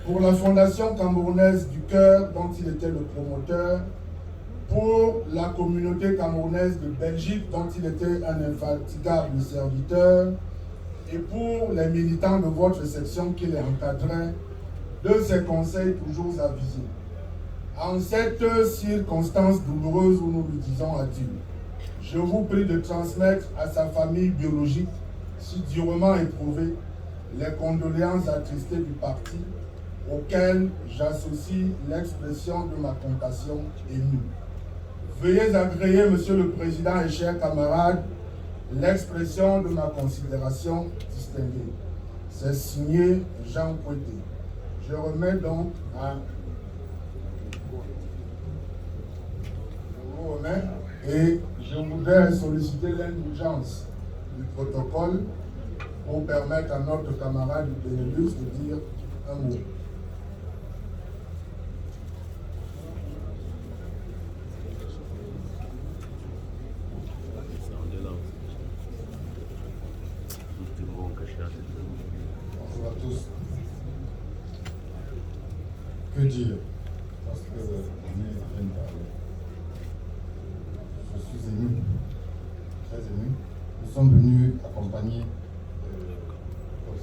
pour la Fondation camerounaise du Cœur, dont il était le promoteur, pour la communauté camerounaise de Belgique, dont il était un infatigable serviteur, et pour les militants de votre section qui les encadraient, de ses conseils toujours avisés. En cette circonstance douloureuse où nous lui disons adieu, je vous prie de transmettre à sa famille biologique, si durement éprouvée, les condoléances attristées du parti, auxquelles j'associe l'expression de ma compassion émue. Veuillez agréer, Monsieur le Président et chers camarades, l'expression de ma considération distinguée. C'est signé Jean Kouété. Je remets donc à... Je vous remets et je voudrais solliciter l'indulgence du protocole pour permettre à notre camarade du Benelux de dire un mot. Bonjour à tous. Que dire? Parce que on est en train de parler. Je suis ému, très ému. Nous sommes venus accompagner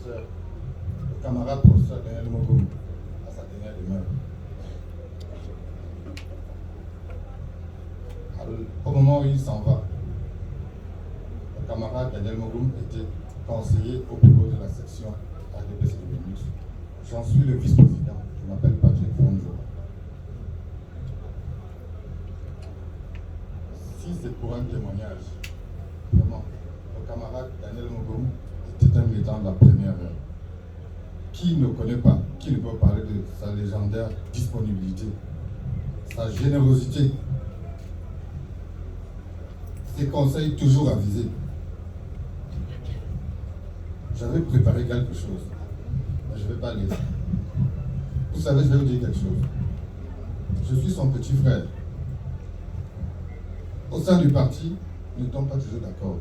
le camarade professeur Daniel Lomourou à sa dernière demeure. Au moment où il s'en va, le camarade Daniel Lomourou était conseiller au bureau de la section RDPC de Benelux. J'en suis le vice-président. Je m'appelle Patrick Fonjo. Si c'est pour un témoignage, vraiment, le camarade Daniel Lomourou était un militant de la première heure. Qui ne connaît pas, qui ne peut parler de sa légendaire disponibilité, sa générosité, ses conseils toujours avisés. J'avais préparé quelque chose. je ne vais pas lire. Vous savez, je vais vous dire quelque chose. Je suis son petit frère. Au sein du parti, nous ne sommes pas toujours d'accord.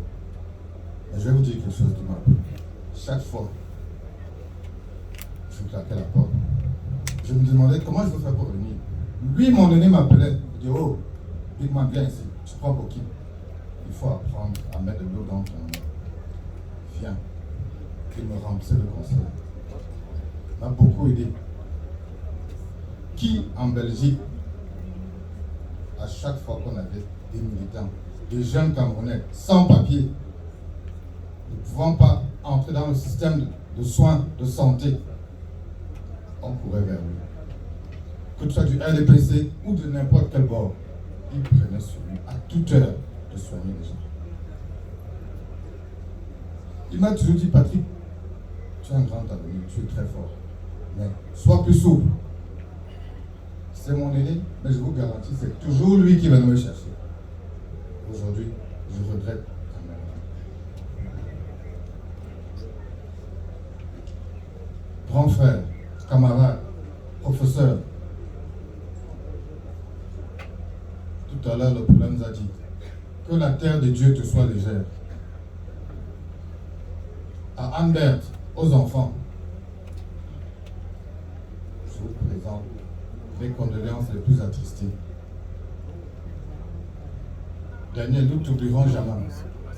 Mais je vais vous dire quelque chose qui m'a plu. Chaque fois, je claquais la porte. Je me demandais comment je vais faire pour venir. Lui, mon aîné m'appelait. Il dit, oh, Big Man, viens ici. Tu prends pour qui? Il faut apprendre à mettre de l'eau dans ton nez. Viens. Il me remplissait de conseils. Il m'a beaucoup aidé. Qui en Belgique, à chaque fois qu'on avait des militants, des jeunes Camerounais sans papier, ne pouvant pas entrer dans le système de soins, de santé, on courait vers lui. Que tu sois du RDPC ou de n'importe quel bord, il prenait sur lui à toute heure de soigner les gens. Il m'a toujours dit, Patrick, tu as un grand avenir, tu es très fort, mais sois plus souple. C'est mon aîné, mais je vous garantis, c'est toujours lui qui va nous chercher. Aujourd'hui, je regrette quand même. Grand frère, camarade, professeur, tout à l'heure, le problème nous a dit que la terre de Dieu te soit légère. À Ambert, aux enfants, je vous présente mes condoléances les plus attristées. Daniel, nous ne t'oublierons jamais.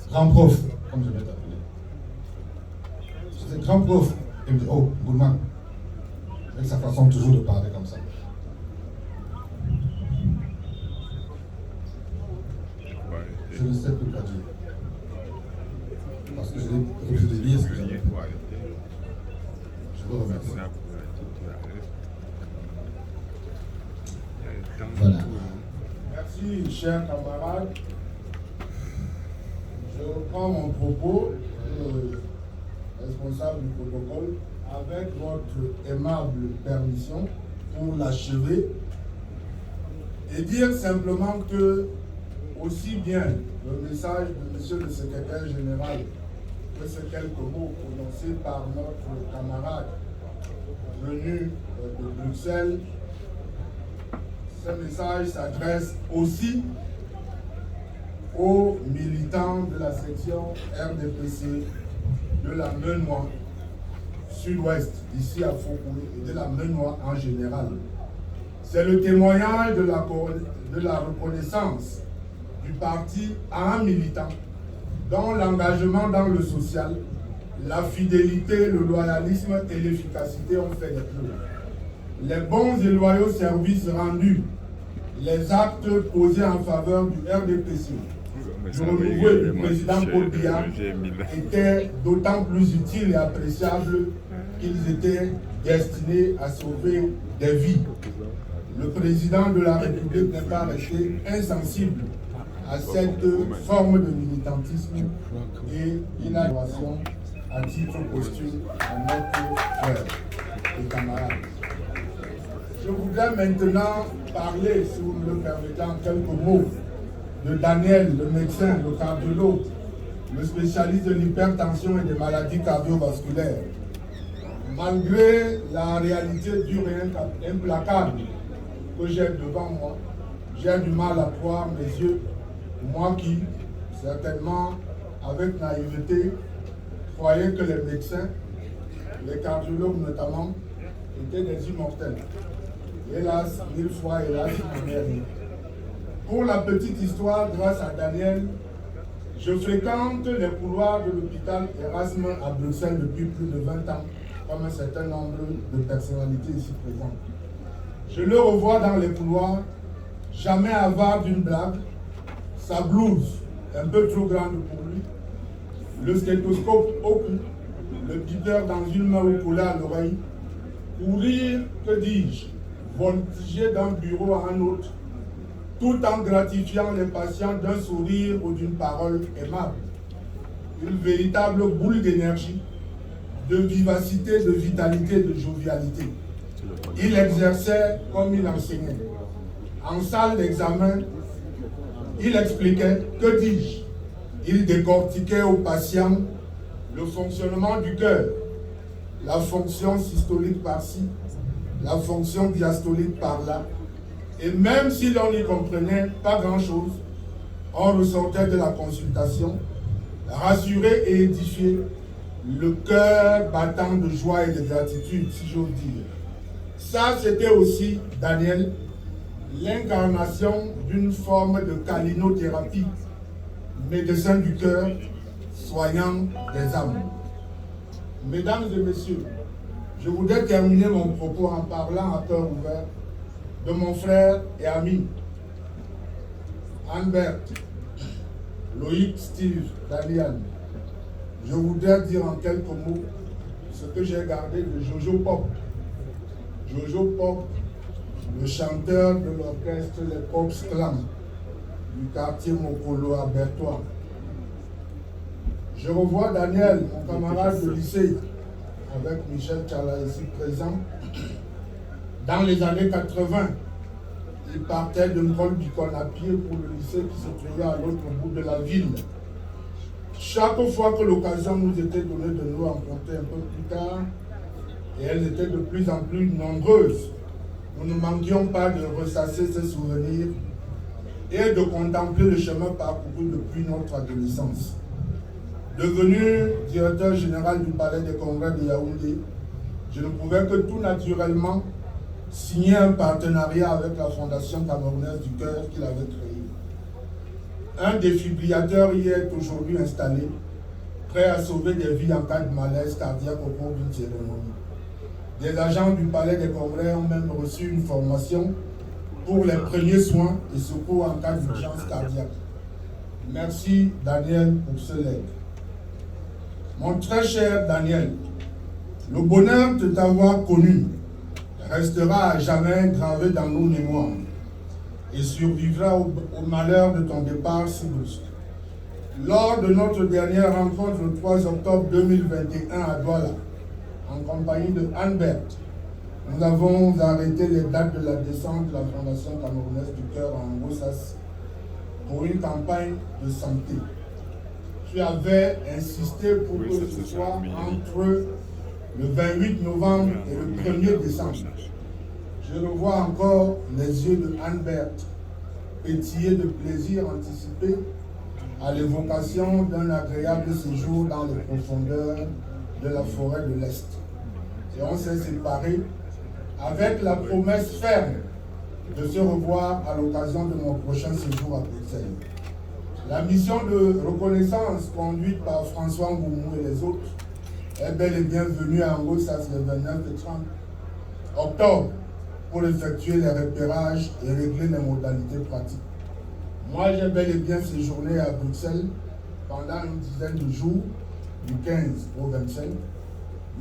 Grand prof, comme je vais t'appeler. J'étais grand prof. Il me dit, oh, Goulman, avec sa façon toujours de parler comme ça. Je ne sais plus quoi dire. Parce que je l'ai obligé de lire ce que j'avais fait. Je vous remercie. Voilà. Merci, chers camarades. Je reprends mon propos, responsable du protocole, avec votre aimable permission pour l'achever et dire simplement que, aussi bien le message de monsieur le secrétaire général que ces quelques mots prononcés par notre camarade venu de Bruxelles, ce message s'adresse aussi aux militants de la section RDPC de la Menoie Sud-Ouest, d'ici à Foucault, et de la Menoie en général. C'est le témoignage de la reconnaissance du parti à un militant dont l'engagement dans le social, la fidélité, le loyalisme et l'efficacité ont fait des preuves. Les bons et loyaux services rendus, les actes posés en faveur du RDPC, du renouveau et du président Paul Biya étaient d'autant plus utiles et appréciables qu'ils étaient destinés à sauver des vies. Le président de la République n'est pas resté insensible à cette forme de militantisme et d'innovation à titre posthume à notre frère et camarade. Je voudrais maintenant parler, si vous me le permettez, en quelques mots, de Daniel, le médecin, le cardiologue, le spécialiste de l'hypertension et des maladies cardiovasculaires. Malgré la réalité dure et implacable que j'ai devant moi, j'ai du mal à croire mes yeux, moi qui, certainement, avec naïveté, croyais que les médecins, les cardiologues notamment, étaient des immortels. Hélas, 1000 fois hélas, il n'en est rien. Pour la petite histoire, grâce à Daniel, je fréquente les couloirs de l'hôpital Erasme à Bruxelles depuis plus de 20 ans, comme un certain nombre de personnalités ici présentes. Je le revois dans les couloirs, jamais avare d'une blague, sa blouse un peu trop grande pour lui, le stéthoscope au cou, le bipeur dans une main ou collé à l'oreille, courir, que dis-je, voltiger d'un bureau à un autre, tout en gratifiant les patients d'un sourire ou d'une parole aimable. Une véritable boule d'énergie, de vivacité, de vitalité, de jovialité. Il exerçait comme il enseignait. En salle d'examen, il expliquait, que dis-je, il décortiquait aux patients le fonctionnement du cœur, la fonction systolique par-ci, la fonction diastolique par-là. Et même si l'on n'y comprenait pas grand-chose, on ressortait de la consultation, rassuré et édifié, le cœur battant de joie et de gratitude, si j'ose dire. Ça, c'était aussi, Daniel, l'incarnation d'une forme de calinothérapie, médecin du cœur, soignant des âmes. Mesdames et messieurs, je voudrais terminer mon propos en parlant à cœur ouvert de mon frère et ami, Albert, Loïc, Steve, Daniel. Je voudrais dire en quelques mots ce que j'ai gardé de Jojo Pop. Jojo Pop, le chanteur de l'orchestre Les Pops Clam du quartier Mokolo à Bertois. Je revois Daniel, mon camarade de lycée, avec Michel Tchala ici présent. Dans les années 80, il partait de N'Gol-Bikon à pied pour le lycée qui se trouvait à l'autre bout de la ville. Chaque fois que l'occasion nous était donnée de nous rencontrer un peu plus tard, et elles étaient de plus en plus nombreuses, nous ne manquions pas de ressasser ces souvenirs et de contempler le chemin parcouru depuis notre adolescence. Devenu directeur général du Palais des Congrès de Yaoundé, je ne pouvais que tout naturellement signer un partenariat avec la Fondation camerounaise du cœur qu'il avait créée. Un défibrillateur y est aujourd'hui installé, prêt à sauver des vies en cas de malaise cardiaque au cours d'une cérémonie. Des agents du Palais des Congrès ont même reçu une formation pour les premiers soins et secours en cas d'urgence cardiaque. Merci Daniel pour ce legs. Mon très cher Daniel, le bonheur de t'avoir connu restera à jamais gravé dans nos mémoires et survivra au malheur de ton départ si brusque. Lors de notre dernière rencontre le 3 octobre 2021 à Douala, en compagnie de Albert, nous avons arrêté les dates de la descente de la Fondation camerounaise du cœur en Gossas pour une campagne de santé. Tu avais insisté pour que ce soit entre le 28 novembre et le 1er décembre. Je revois encore les yeux de Albert pétiller de plaisir anticipé à l'évocation d'un agréable séjour dans les profondeurs de la forêt de l'Est. Et on s'est séparés avec la promesse ferme de se revoir à l'occasion de mon prochain séjour à Bruxelles. La mission de reconnaissance conduite par François Ngoumou et les autres est bel et bien venue à Angosas le 29 et 30 octobre pour effectuer les repérages et régler les modalités pratiques. Moi, j'ai bel et bien séjourné à Bruxelles pendant une dizaine de jours, du 15 au 25,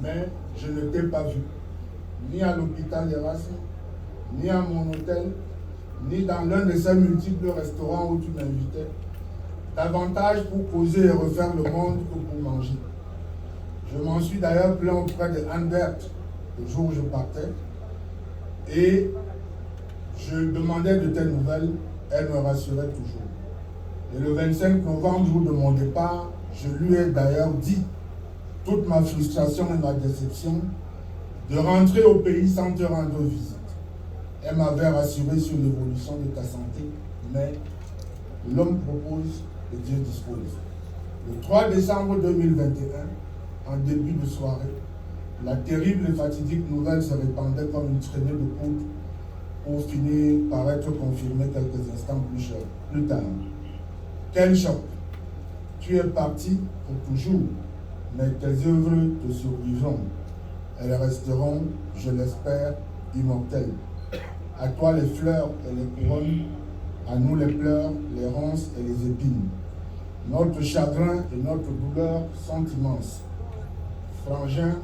mais je ne t'ai pas vu, ni à l'hôpital Erasme, ni à mon hôtel, ni dans l'un de ces multiples restaurants où tu m'invitais, davantage pour causer et refaire le monde que pour manger. Je m'en suis d'ailleurs plaint auprès de Albert le jour où je partais, et je demandais de tes nouvelles, elle me rassurait toujours. Et le 25 novembre, jour de mon départ, je lui ai d'ailleurs dit toute ma frustration et ma déception de rentrer au pays sans te rendre visite. Elle m'avait rassuré sur l'évolution de ta santé, mais l'homme propose et Dieu dispose. Le 3 décembre 2021, en début de soirée, la terrible et fatidique nouvelle se répandait comme une traînée de poudre pour finir par être confirmée quelques instants plus tard. Quel choc! Tu es parti pour toujours, mais tes œuvres te survivront. Elles resteront, je l'espère, immortelles. À toi les fleurs et les couronnes, à nous les pleurs, les ronces et les épines. Notre chagrin et notre douleur sont immenses. Frangin,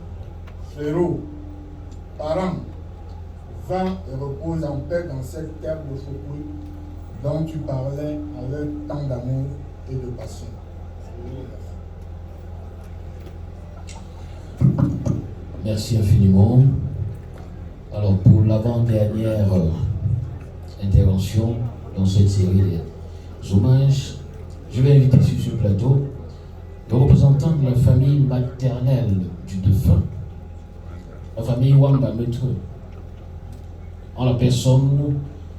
frérot, parents, va et repose en paix dans cette terre de Foucault dont tu parlais avec tant d'amour et de passion. Merci infiniment. Alors pour l'avant-dernière intervention dans cette série des hommages, je vais inviter sur ce plateau le représentant de la famille maternelle du défunt, la famille Wamba Maître, en la personne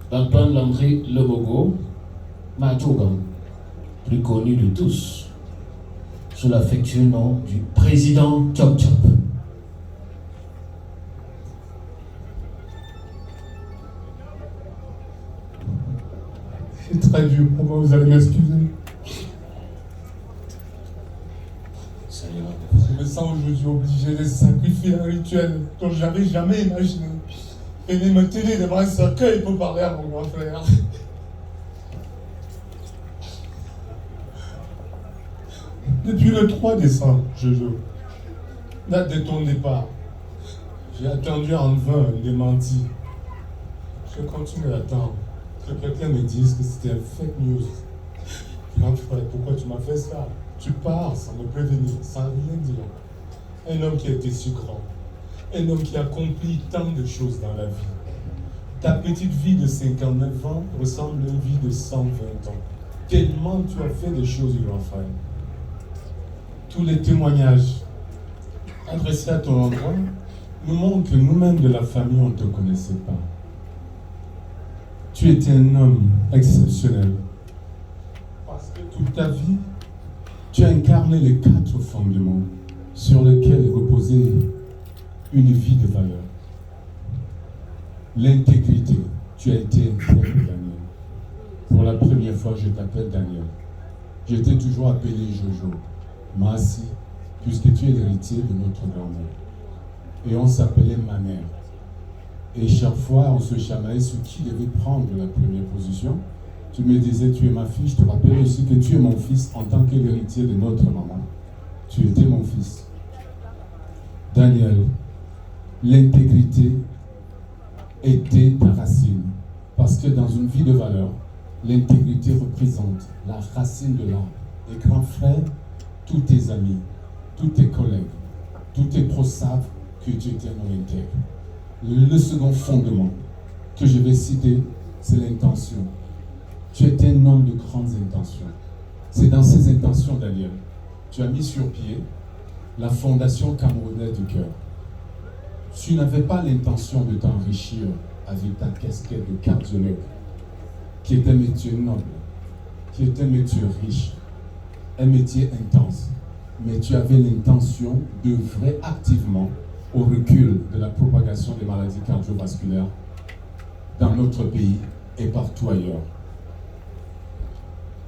d'Antoine Landry Lemogo, Matougan, plus connu de tous, sous l'affectueux nom du président Chop Chop. C'est très dur pour moi, vous allez m'excuser. Je me sens aujourd'hui obligé de sacrifier un rituel dont je n'avais jamais imaginé. Venez me tenir devant un cercueil pour parler à mon grand frère. Depuis le 3 décembre, Jojo, date de ton départ, j'ai attendu en vain un démenti. Je continue à attendre que quelqu'un me dise que c'était un fake news. Grand frère, pourquoi tu m'as fait ça? Tu pars sans me prévenir, sans rien dire. Un homme qui a été si grand, un homme qui a accompli tant de choses dans la vie. Ta petite vie de 59 ans ressemble à une vie de 120 ans. Tellement tu as fait des choses, grand frère. Tous les témoignages adressés à ton endroit nous montrent que nous-mêmes de la famille, on ne te connaissait pas. Tu étais un homme exceptionnel. Parce que toute ta vie, tu as incarné les 4 fondements sur lesquels reposait une vie de valeur. L'intégrité, tu as été intègre, Daniel. Pour la première fois, je t'appelle Daniel. Je t'ai toujours appelé Jojo, Massi, puisque tu es l'héritier de notre grand-mère. Et on s'appelait ma mère. Et chaque fois, on se chamaillait sur qui devait prendre la première position. Tu me disais, tu es ma fille. Je te rappelle aussi que tu es mon fils en tant que l'héritier de notre maman. Tu étais mon fils. Daniel, l'intégrité était ta racine. Parce que dans une vie de valeur, l'intégrité représente la racine de l'arbre. Et grand frère, tous tes amis, tous tes collègues, tous tes pros savent que tu étais un homme intègre. Le second fondement que je vais citer, c'est l'intention. Tu étais un homme de grandes intentions. C'est dans ces intentions, Daniel, tu as mis sur pied la Fondation camerounaise du cœur. Tu n'avais pas l'intention de t'enrichir avec ta casquette de cardiologue, qui est un métier noble, qui est un métier riche, un métier intense. Mais tu avais l'intention d'œuvrer activement au recul de la propagation des maladies cardiovasculaires dans notre pays et partout ailleurs.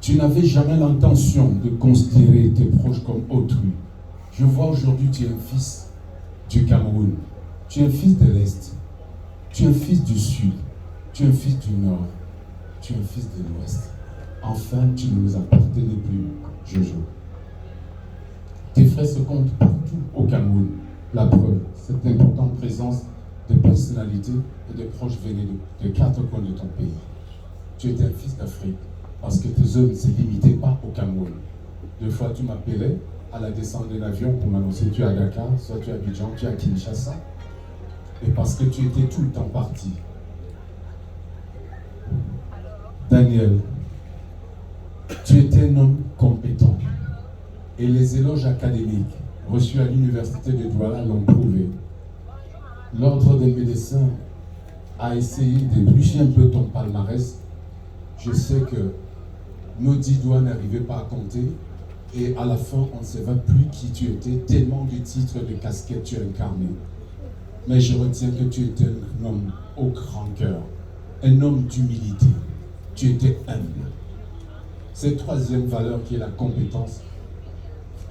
Tu n'avais jamais l'intention de considérer tes proches comme autrui. Je vois aujourd'hui tu es un fils du Cameroun, tu es un fils de l'Est, tu es un fils du Sud, tu es un fils du Nord, tu es un fils de l'Ouest. Enfin, tu ne nous appartenais plus, Jojo. Tes frères se comptent partout au Cameroun. La preuve, cette importante présence de personnalités et de proches venus de 4 coins de ton pays. Tu étais un fils d'Afrique parce que tes œuvres ne se limitaient pas au Cameroun. 2 fois, tu m'appelais à la descente d'un avion pour m'annoncer tu es à Dakar, soit tu es à Abidjan, tu es à Kinshasa. Et parce que tu étais tout le temps parti. Daniel, tu étais un homme compétent. Et les éloges académiques reçus à l'université de Douala l'ont prouvé. L'ordre des médecins a essayé d'éplucher un peu ton palmarès. Je sais que nos 10 doigts n'arrivaient pas à compter. Et à la fin, on ne savait plus qui tu étais, tellement de titres de casquettes tu as incarné. Mais je retiens que tu étais un homme au grand cœur, un homme d'humilité. Tu étais humble. Cette 3e valeur qui est la compétence,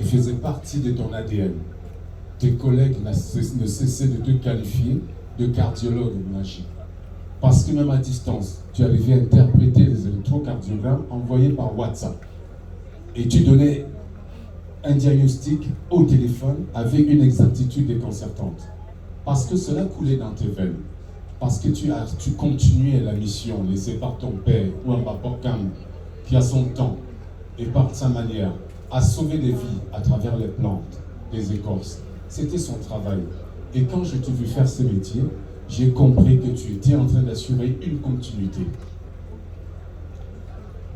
et faisait partie de ton ADN. Tes collègues ne cessaient de te qualifier de cardiologue magique. Parce que même à distance, tu arrivais à interpréter les électrocardiogrammes envoyés par WhatsApp. Et tu donnais un diagnostic au téléphone avec une exactitude déconcertante. Parce que cela coulait dans tes veines. Parce que tu continuais la mission laissée par ton père, ou un Bapokam, qui a son temps et par sa manière à sauver des vies à travers les plantes, les écorces. C'était son travail. Et quand je t'ai vu faire ce métier, j'ai compris que tu étais en train d'assurer une continuité.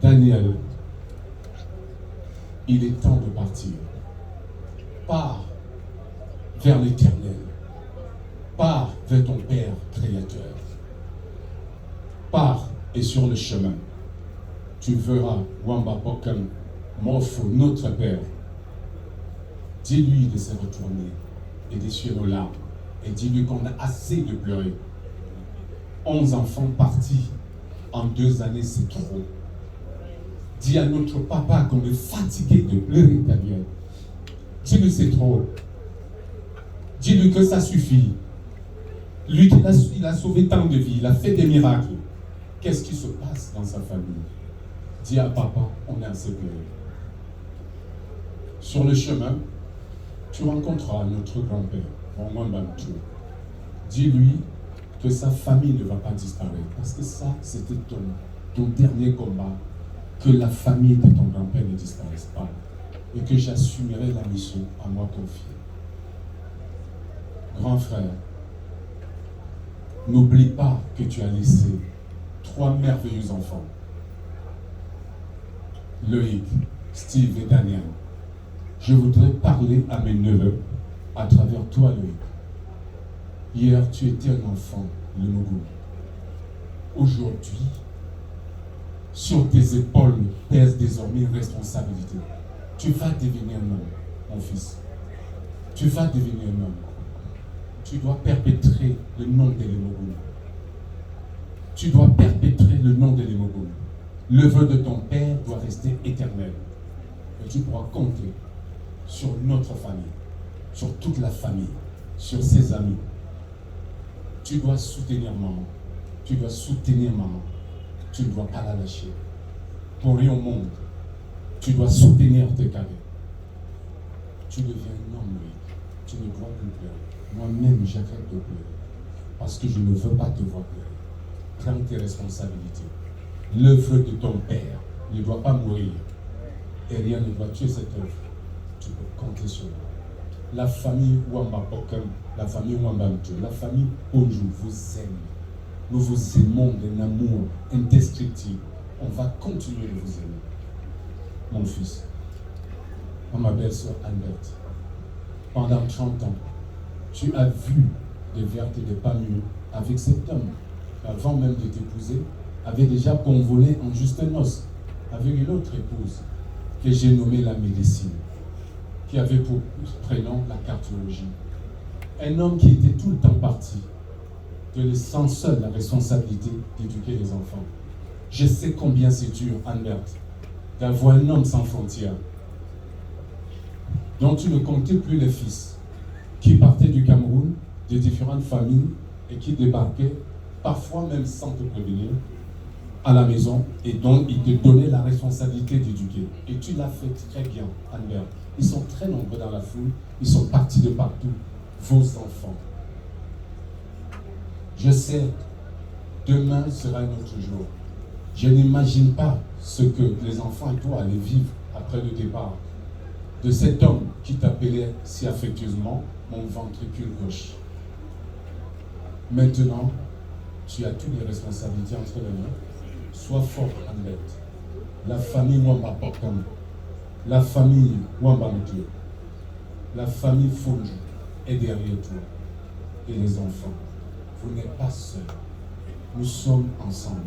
Daniel, il est temps de partir. Pars vers l'éternel. vers ton Père créateur. Pars et sur le chemin, tu verras Wamba Pokam, Morpho, notre Père. Dis-lui de se retourner et d'essuyer nos larmes. Et dis-lui qu'on a assez de pleurer. 11 enfants partis en 2 années, c'est trop. Dis à notre papa qu'on est fatigué de pleurer, Daniel. Dis-lui c'est trop. Dis-lui que ça suffit. Lui il a sauvé tant de vies, il a fait des miracles. Qu'est-ce qui se passe dans sa famille? Dis à papa, on est assez pleuré. Sur le chemin, tu rencontreras notre grand-père, Mwambamtu. Dis-lui que sa famille ne va pas disparaître. Parce que ça, c'était ton dernier combat. Que la famille de ton grand-père ne disparaisse pas. Et que j'assumerai la mission à moi confiée. Grand frère, n'oublie pas que tu as laissé 3 merveilleux enfants. Loïc, Steve et Daniel. Je voudrais parler à mes neveux à travers toi, Loïc. Hier, tu étais un enfant, le Mougou. Aujourd'hui, sur tes épaules pèse désormais une responsabilité. Tu vas devenir un homme, mon fils. Tu vas devenir un homme. Tu dois perpétrer le nom de l'Emogoum. Tu dois perpétrer le nom de l'Emogoum. Le vœu de ton père doit rester éternel. Et tu pourras compter sur notre famille, sur toute la famille, sur ses amis. Tu dois soutenir maman. Tu dois soutenir maman. Tu ne dois pas la lâcher. Pour rien au monde, tu dois soutenir tes cadets. Tu deviens un homme, Loïc. Tu ne dois plus pleurer. Moi-même, j'arrête de pleurer. Parce que je ne veux pas te voir pleurer. Prends tes responsabilités. Le feu de ton père ne doit pas mourir. Et rien ne doit tuer cette œuvre. Tu peux compter sur moi. La famille Wamba Pokam, la famille Wambamtu, la famille Onjou vous aime. Nous vous aimons d'un amour indescriptible. On va continuer de vous aimer. Mon fils, ma belle-sœur Albert, pendant 30 ans, tu as vu des vertes et des pas mûres avec cet homme, avant même de t'épouser, avait déjà convolé en juste noces avec une autre épouse que j'ai nommée la médecine, qui avait pour prénom la cardiologie. Un homme qui était tout le temps parti, te laissant seul la responsabilité d'éduquer les enfants. Je sais combien c'est dur, Albert, d'avoir un homme sans frontières, dont tu ne comptais plus les fils, qui partaient du Cameroun, de différentes familles, et qui débarquaient, parfois même sans te prévenir, à la maison, et dont il te donnait la responsabilité d'éduquer. Et tu l'as fait très bien, Albert. Ils sont très nombreux dans la foule, ils sont partis de partout, vos enfants. Je sais, demain sera un autre jour. Je n'imagine pas ce que les enfants et toi allaient vivre après le départ de cet homme qui t'appelait si affectueusement mon ventricule gauche. Maintenant, tu as toutes les responsabilités entre les mains. Sois fort, Annette. La famille Wamba Pokam, la famille Wambamtu, la famille Fonju est derrière toi. Et les enfants, vous n'êtes pas seuls. Nous sommes ensemble.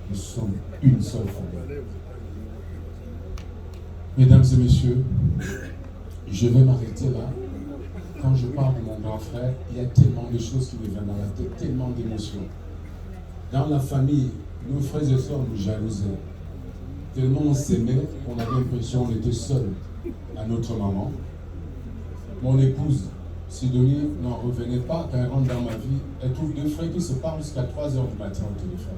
Nous sommes une seule famille. Mesdames et messieurs, je vais m'arrêter là. Quand je parle de mon grand frère, il y a tellement de choses qui me viennent dans la tête, tellement d'émotions. Dans la famille, nos frères et sœurs nous jalousaient. Tellement on s'aimait qu'on avait l'impression qu'on était seuls à notre maman. Mon épouse, Sidonie, n'en revenait pas quand elle rentre dans ma vie. Elle trouve 2 frères qui se parlent jusqu'à 3 h du matin au téléphone.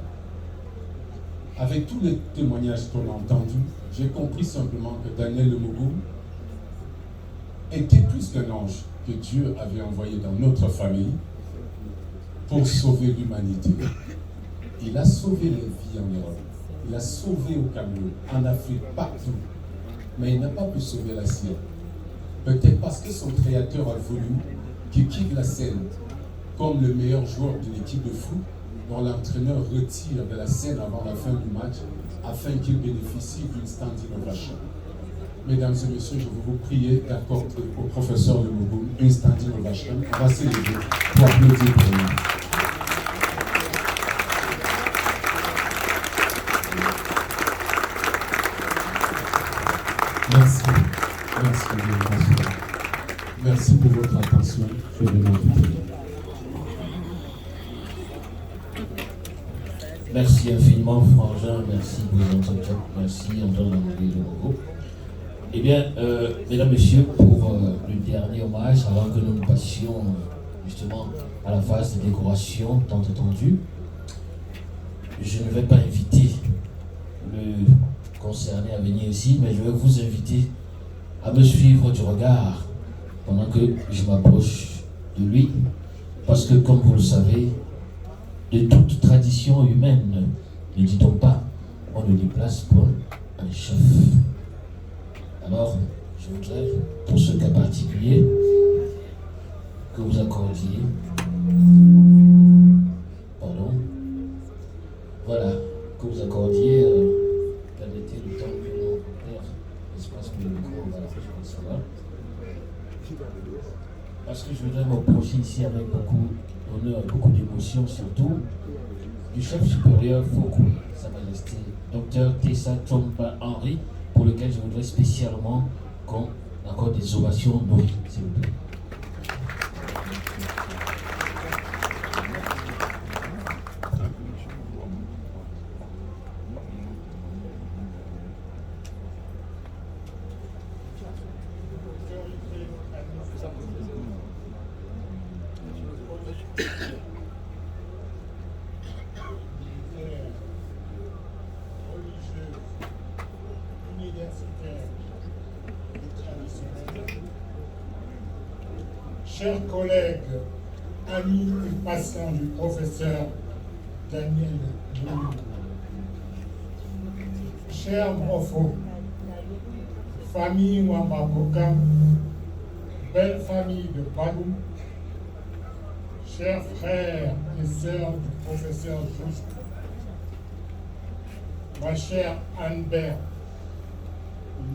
Avec tous les témoignages qu'on a entendus, j'ai compris simplement que Daniel Lemougou était plus qu'un ange que Dieu avait envoyé dans notre famille pour sauver l'humanité. Il a sauvé les vies en Europe. Il a sauvé au Cameroun, en Afrique, partout. Mais il n'a pas pu sauver la sienne. Peut-être parce que son créateur a voulu qu'il quitte la scène comme le meilleur joueur de l'équipe de foot, dont l'entraîneur retire de la scène avant la fin du match afin qu'il bénéficie d'une standing ovation. Mesdames et messieurs, je vais vous prier d'accorder au professeur Lumugum une standing ovation. On va s'élever pour applaudir pour lui. Merci. Merci, merci. Merci pour votre attention. Je vais m'inviter. Merci infiniment, Frangin. Merci pour les entretiens. Merci, Antoine Lumugum. Eh bien, mesdames, messieurs, pour le dernier hommage, avant que nous passions justement à la phase de décoration tant attendue, je ne vais pas inviter le concerné à venir ici, mais je vais vous inviter à me suivre du regard pendant que je m'approche de lui, parce que comme vous le savez, de toute tradition humaine, ne dit-on pas, on ne déplace pas un chef. Alors, je voudrais, pour ce cas particulier, que vous accordiez, que vous accordiez, permettez le temps que l'on perd l'espace pour le micro, voilà, je pense que ça va. Parce que je voudrais m'approcher ici avec beaucoup d'honneur, beaucoup d'émotion surtout, du chef supérieur Foucault, Sa Majesté, Dr Tessa Chompa Henry, pour lequel je voudrais spécialement qu'on accorde des ovations nourries, s'il vous plaît. Chers collègues, amis et patients du professeur Daniel Lumugum, chers Mofo, famille Wambaboka, belle famille de Badou, chers frères et sœurs du professeur Juste, ma chère Anne-Bert,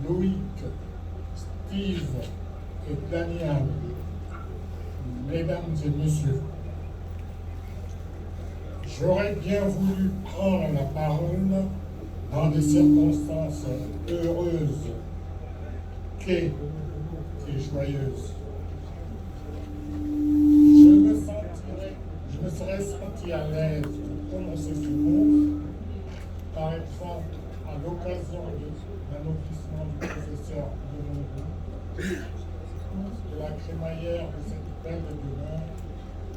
Loïc, Steve et Daniel, mesdames et messieurs, j'aurais bien voulu prendre la parole dans des circonstances heureuses, gaies et joyeuses. Je me serais senti à l'aise pour prononcer ce mot, par exemple à l'occasion de l'annoncement du professeur Lumugum, de la crémaillère de cette belle demeure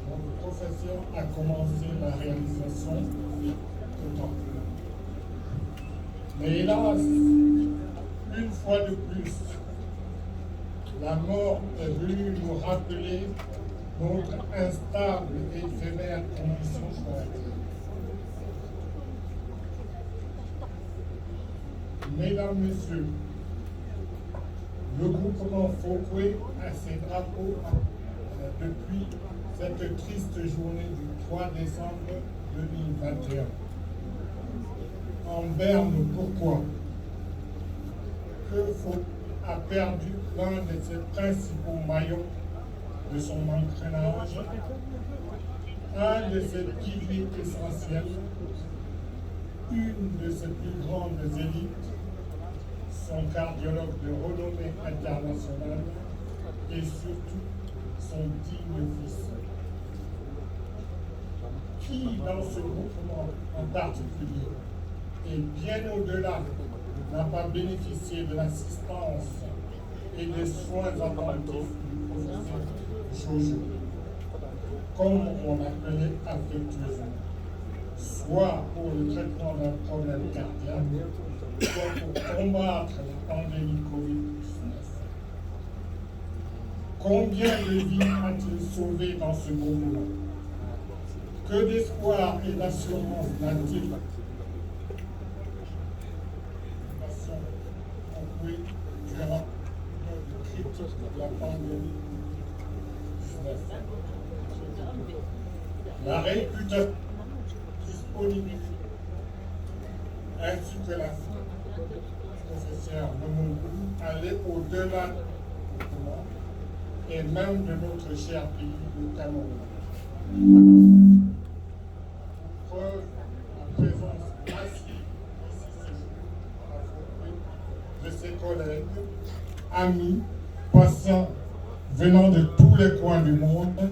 dont le professeur a commencé la réalisation de temps. Mais hélas, une fois de plus, la mort est venue nous rappeler notre instable et éphémère condition choisie. Mesdames, Messieurs, le groupement Foucault a ses drapeaux depuis cette triste journée du 3 décembre 2021. En berne, pourquoi? Que Foucault a perdu l'un de ses principaux maillons de son engrenage, un de ses piliers essentiels, une de ses plus grandes élites, son cardiologue de renommée internationale et surtout son digne fils. Qui, dans ce groupement en particulier, et bien au-delà, n'a pas bénéficié de l'assistance et des soins attentifs du professeur Jojo, comme on l'appelait affectueusement, soit pour le traitement d'un problème cardiaque, soit pour combattre la pandémie Covid-19. Combien de vies a-t-il sauvé dans ce mouvement? Que d'espoir et d'assurance n'a-t-il durant le critique de la pandémie 19. La réputation, disponibilité, ainsi que la professeur Lumugum aller au-delà et même de notre cher pays, le Cameroun. Preuve la présence massive de ses collègues, amis, patients venant de tous les coins du monde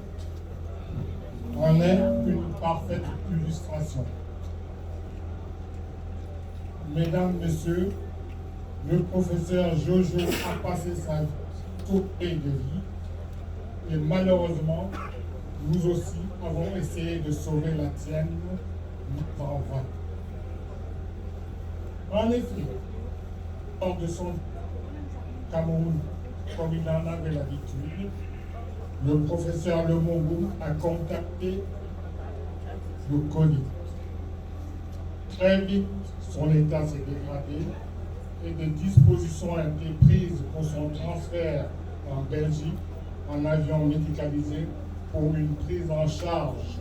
en est une parfaite illustration. Mesdames, Messieurs, le professeur Jojo a passé sa tournée de vie et malheureusement, nous aussi avons essayé de sauver la tienne, mais en vain. En effet, lors de son Cameroun, comme il en avait l'habitude, le professeur Lemongo a contacté le CONI. Très vite, son état s'est dégradé et des dispositions ont été prises pour son transfert en Belgique en avion médicalisé pour une prise en charge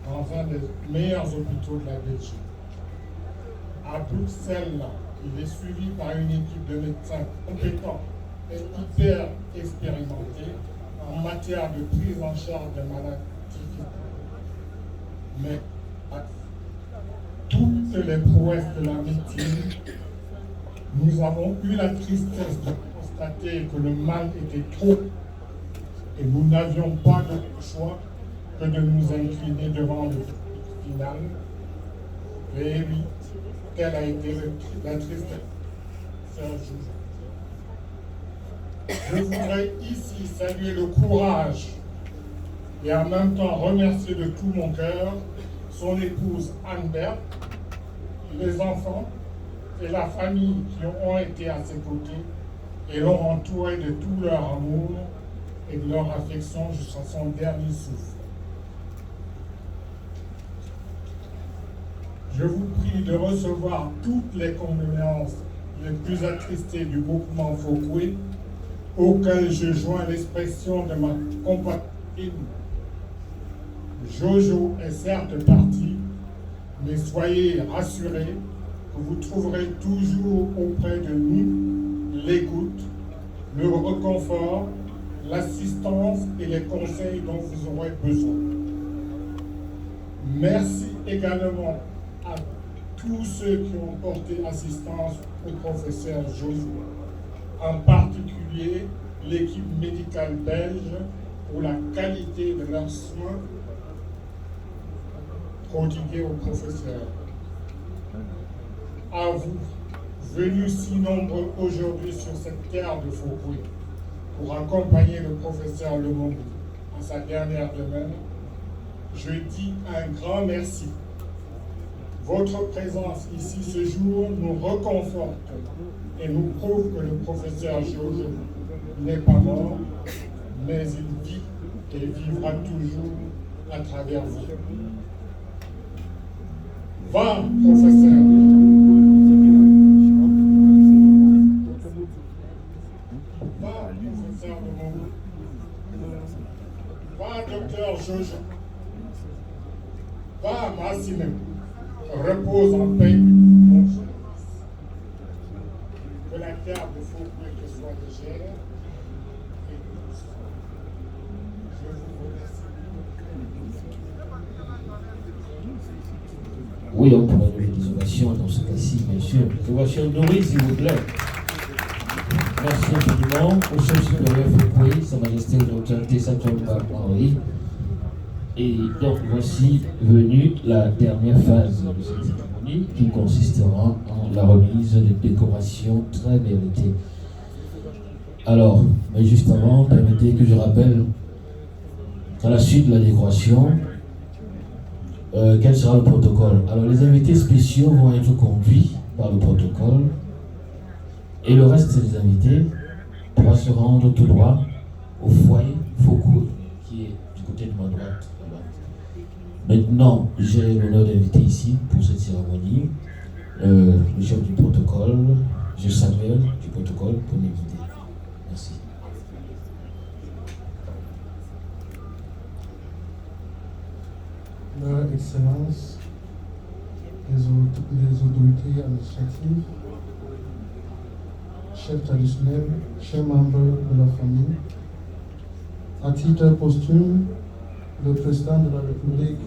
dans un des meilleurs hôpitaux de la Belgique. À Bruxelles, il est suivi par une équipe de médecins compétents et hyper expérimentés en matière de prise en charge des maladies. Mais toutes les prouesses de la médecine, nous avons eu la tristesse de constater que le mal était trop et nous n'avions pas d'autre choix que de nous incliner devant le final. Et oui, telle a été la tristesse. Je voudrais ici saluer le courage et en même temps remercier de tout mon cœur son épouse Anne-Berthe, les enfants et la famille qui ont été à ses côtés et l'ont entouré de tout leur amour et de leur affection jusqu'à son dernier souffle. Je vous prie de recevoir toutes les condoléances les plus attristées du groupement Fokwe, auquel je joins l'expression de ma compatriote. Jojo est certes parti, mais soyez rassurés que vous trouverez toujours auprès de nous l'écoute, le réconfort, l'assistance et les conseils dont vous aurez besoin. Merci également à tous ceux qui ont porté assistance au professeur Jojo, en particulier l'équipe médicale belge pour la qualité de leurs soins prodigués au professeur. À vous, venus si nombreux aujourd'hui sur cette terre de Fokwe, pour accompagner le professeur Lemongo en sa dernière demeure, je dis un grand merci. Votre présence ici ce jour nous reconforte et nous prouve que le professeur Jojo n'est pas mort, mais il vit et vivra toujours à travers vous. Va, professeur. Va, professeur Lemongo. Va, docteur Jojo. Va, Massime. Repose en paix, mon fils. Que la terre de Fokwe te soit légère et douce. Je vous remercie. Oui, on pourrait donner des ovations dans ce cas-ci, bien sûr. Des ovations nourries, s'il vous plaît. Merci infiniment au chef supérieur Fokwe, Sa Majesté Dr Tessa-Tchomba Henri. Et donc voici venue la dernière phase de cette cérémonie qui consistera en la remise de décorations très méritées. Alors, mais juste avant, permettez que je rappelle qu'à la suite de la décoration, quel sera le protocole? Alors les invités spéciaux vont être conduits par le protocole et le reste des invités pourra se rendre tout droit au foyer Fokwe qui est du côté de ma droite. Maintenant, j'ai l'honneur d'inviter ici pour cette cérémonie le chef du protocole, M. Samuel du protocole, pour m'inviter. Merci. Leur Excellence, les autorités administratives, chefs traditionnels, chers membres de la famille, à titre posthume, le président de la République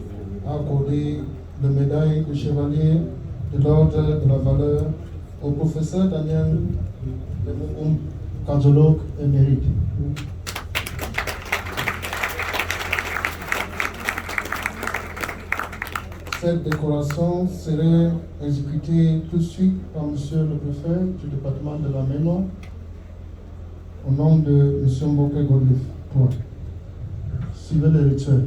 a accordé la médaille de chevalier de l'ordre de la valeur au professeur Daniel Demougum, cardiologue émérite. Cette décoration serait exécutée tout de suite par Monsieur le préfet du département de la Méno au nom de M. Mboké Godliff. Suivez le rituel.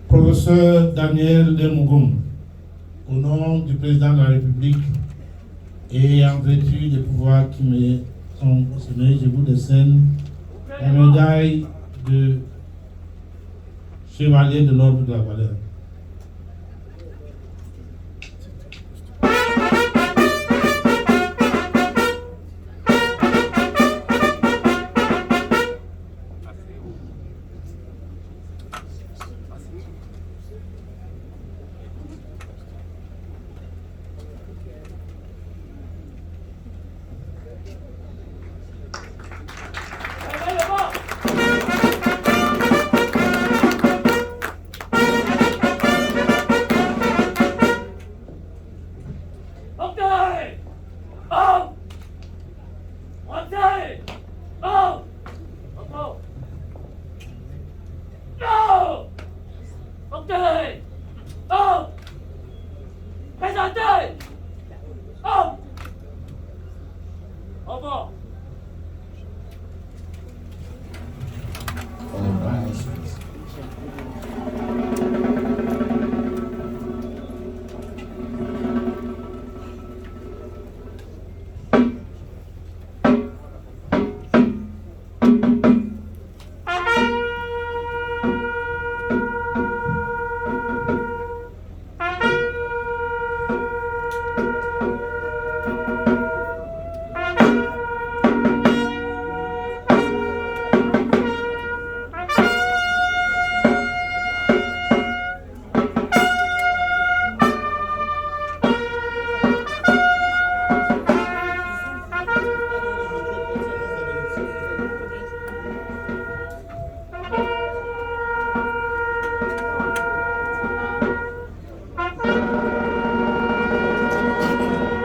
Professeur Daniel Demougum, au nom du président de la République et en vertu des pouvoirs qui me sont concernés, je vous décerne la médaille de chevalier de l'ordre de la valeur. Portez! Oh! Présentez! Oh! Au revoir.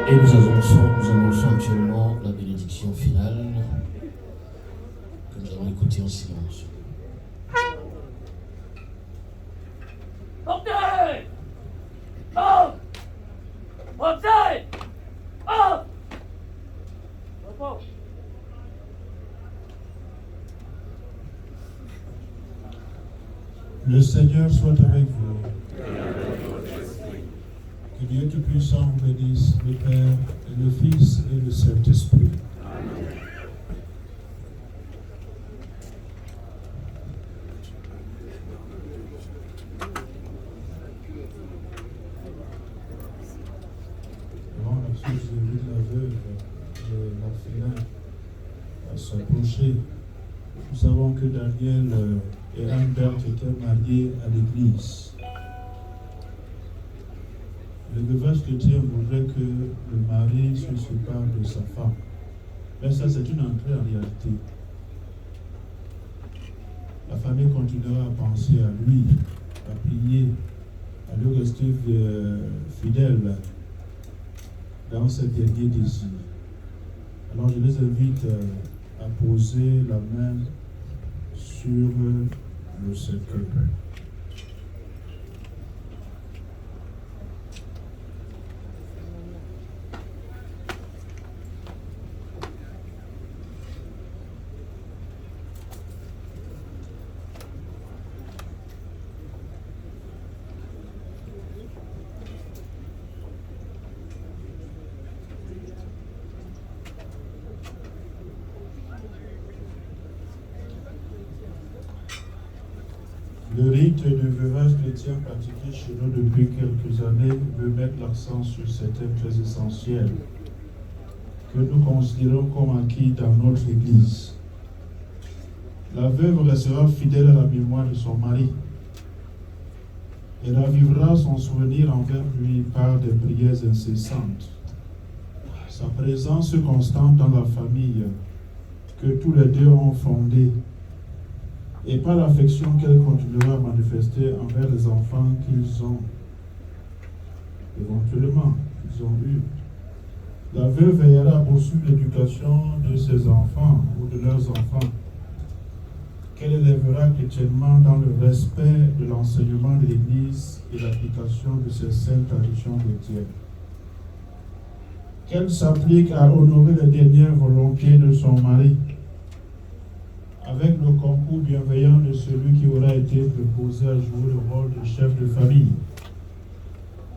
Et nous annonçons actuellement la bénédiction finale que nous allons écouter en silence. Portez! Oh! Portez! Oh! Au revoir. Le Seigneur soit avec vous. Que Dieu Tout-Puissant vous bénisse, le Père, et le Fils et le Saint-Esprit. Lorsque j'ai vu la veuve de l'orphelin s'approcher, nous savons que Daniel et Anne-Berthe étaient mariés à l'église. Le veuvage chrétien voudrait que le mari se sépare de sa femme. Mais ça, c'est une entrée en réalité. La famille continuera à penser à lui, à prier, à lui rester fidèle dans ses derniers désirs. Alors je les invite à poser la main sur le cercueil. Le rite de veuvage chrétien pratiqué chez nous depuis quelques années veut mettre l'accent sur certains traits essentiels que nous considérons comme acquis dans notre Église. La veuve restera fidèle à la mémoire de son mari et ravivera son souvenir envers lui par des prières incessantes. Sa présence constante dans la famille que tous les deux ont fondée et par l'affection qu'elle continuera à manifester envers les enfants qu'ils ont eu. La veuve veillera à poursuivre l'éducation de ses enfants ou de leurs enfants, qu'elle élèvera chrétiennement dans le respect de l'enseignement de l'Église et l'application de ses saintes traditions chrétiennes. Qu'elle s'applique à honorer les dernières volontés de son mari, avec le concours bienveillant de celui qui aura été proposé à jouer le rôle de chef de famille.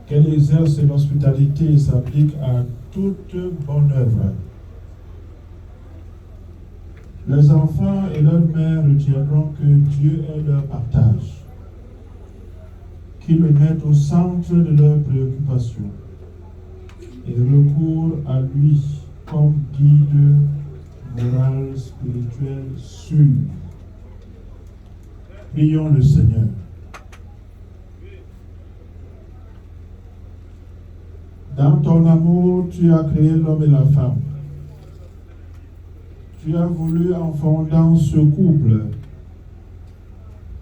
Qu'elle exerce l'hospitalité et s'applique à toute bonne œuvre. Les enfants et leurs mères retiendront que Dieu est leur partage, qu'ils le mettent au centre de leurs préoccupations et recourent à lui comme guide moral, spirituel, sûr. Prions le Seigneur. Dans ton amour, tu as créé l'homme et la femme. Tu as voulu, en fondant ce couple,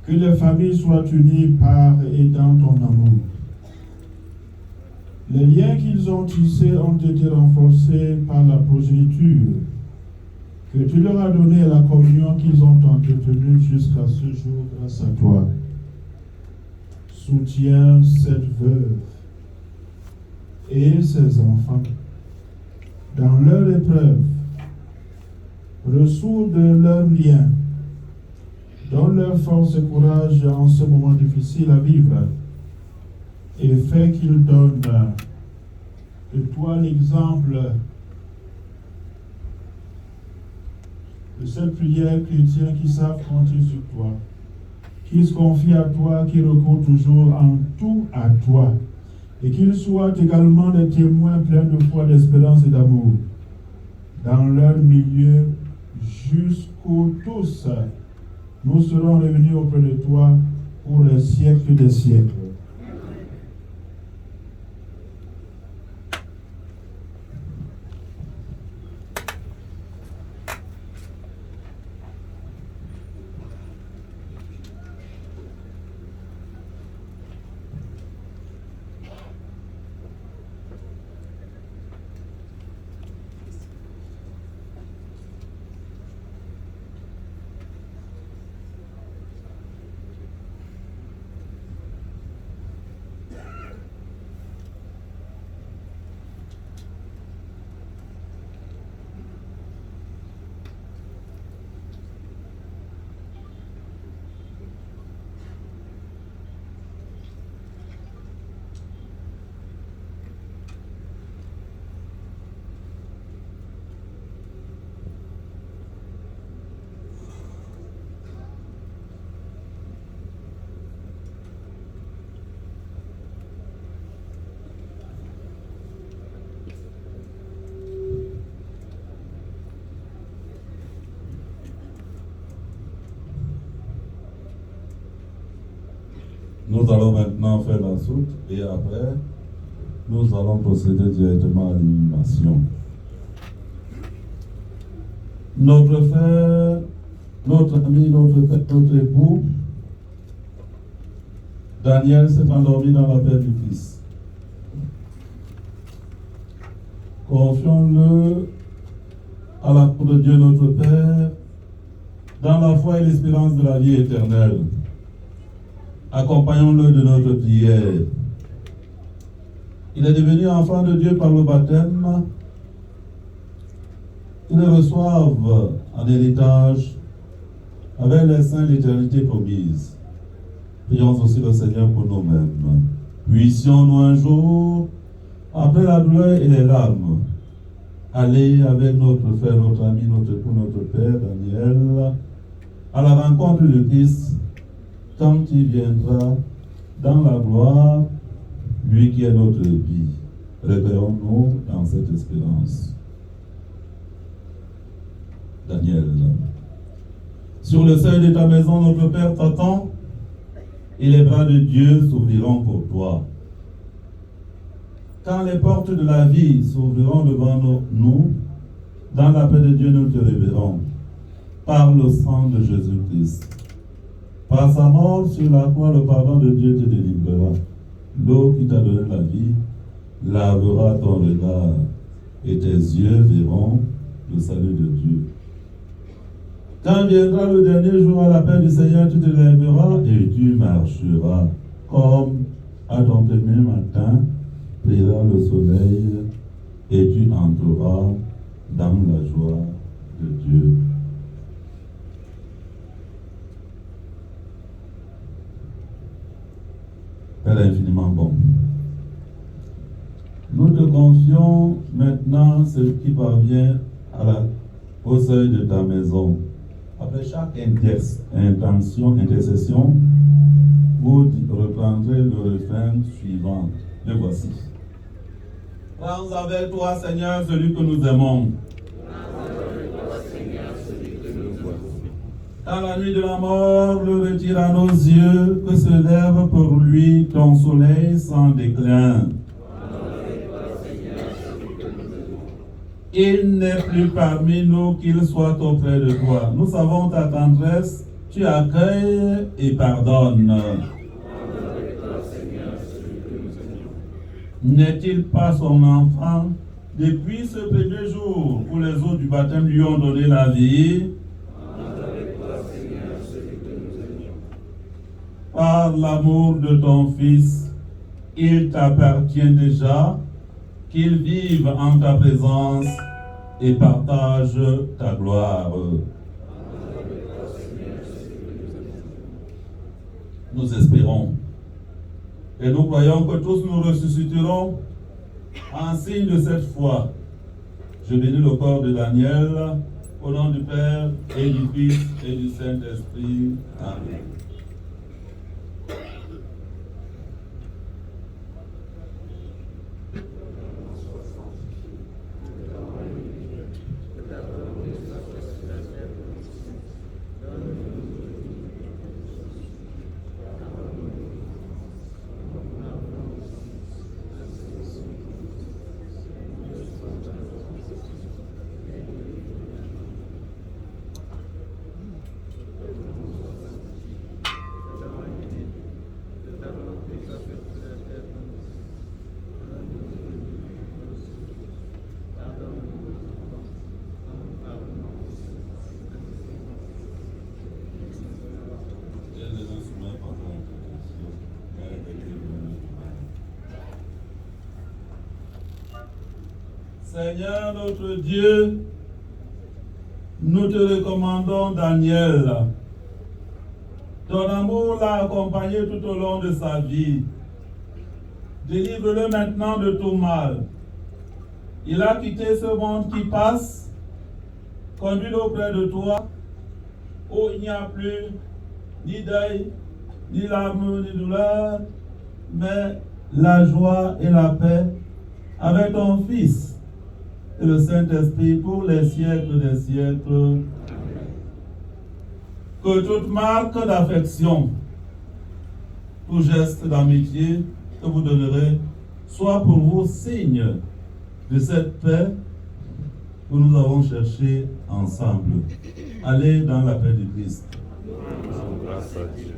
que les familles soient unies par et dans ton amour. Les liens qu'ils ont tissés ont été renforcés par la progéniture que tu leur as donné et la communion qu'ils ont entretenue jusqu'à ce jour grâce à toi. soutiens cette veuve et ses enfants dans leur épreuve. Ressoude leurs liens, donne leur force et courage en ce moment difficile à vivre et fais qu'ils donnent de toi l'exemple de cette prière chrétienne qui savent compter sur toi, qui se confient à toi, qui recourent toujours en tout à toi, et qu'ils soient également des témoins pleins de foi, d'espérance et d'amour dans leur milieu jusqu'où tous nous serons revenus auprès de toi pour les siècles des siècles. Nous allons maintenant faire la soupe et après, nous allons procéder directement à l'inhumation. Notre frère, notre ami, notre père, notre époux, Daniel s'est endormi dans la paix du Christ. Confions-le à la cour de Dieu notre Père, dans la foi et l'espérance de la vie éternelle. Accompagnons-le de notre prière. Il est devenu enfant de Dieu par le baptême. Qu'il reçoive en héritage avec les saints l'éternité promise. Prions aussi le Seigneur pour nous-mêmes. Puissions-nous un jour, après la douleur et les larmes, aller avec notre frère, notre ami, notre époux, notre père, Daniel, à la rencontre de Christ, quand il viendra dans la gloire, lui qui est notre vie. Réveillons-nous dans cette espérance. Daniel. Sur le seuil de ta maison, notre Père t'attend, et les bras de Dieu s'ouvriront pour toi. Quand les portes de la vie s'ouvriront devant nous, dans la paix de Dieu, nous te révérons, par le sang de Jésus-Christ. Par sa mort sur la croix, le pardon de Dieu te délivrera. L'eau qui t'a donné la vie lavera ton regard, et tes yeux verront le salut de Dieu. Quand viendra le dernier jour à la paix du Seigneur, tu te lèveras et tu marcheras. Comme à ton premier matin, brillera le soleil et tu entreras dans la joie de Dieu. Père infiniment bon, nous te confions maintenant ce qui parvient au seuil de ta maison. Après chaque intercession, vous reprendrez le refrain suivant. Le voici. Prends avec toi, Seigneur, celui que nous aimons. Dans la nuit de la mort, le retire à nos yeux, que se lève pour lui ton soleil sans déclin. Il n'est plus parmi nous qu'il soit auprès de toi. Nous savons ta tendresse, tu accueilles et pardonnes. N'est-il pas son enfant? Depuis ce premier jour où les eaux du baptême lui ont donné la vie, par l'amour de ton Fils, il t'appartient déjà, qu'il vive en ta présence et partage ta gloire. Nous espérons et nous croyons que tous nous ressusciterons en signe de cette foi. Je bénis le corps de Daniel au nom du Père et du Fils et du Saint-Esprit. Amen. Seigneur notre Dieu, nous te recommandons Daniel. Ton amour l'a accompagné tout au long de sa vie. Délivre-le maintenant de tout mal. Il a quitté ce monde qui passe, conduit-le auprès de toi, où il n'y a plus ni deuil, ni larmes, ni douleur, mais la joie et la paix avec ton Fils et le Saint-Esprit pour les siècles des siècles. Que toute marque d'affection, tout geste d'amitié que vous donnerez soit pour vous signe de cette paix que nous avons cherchée ensemble. Allez dans la paix du Christ. Grâce à Dieu.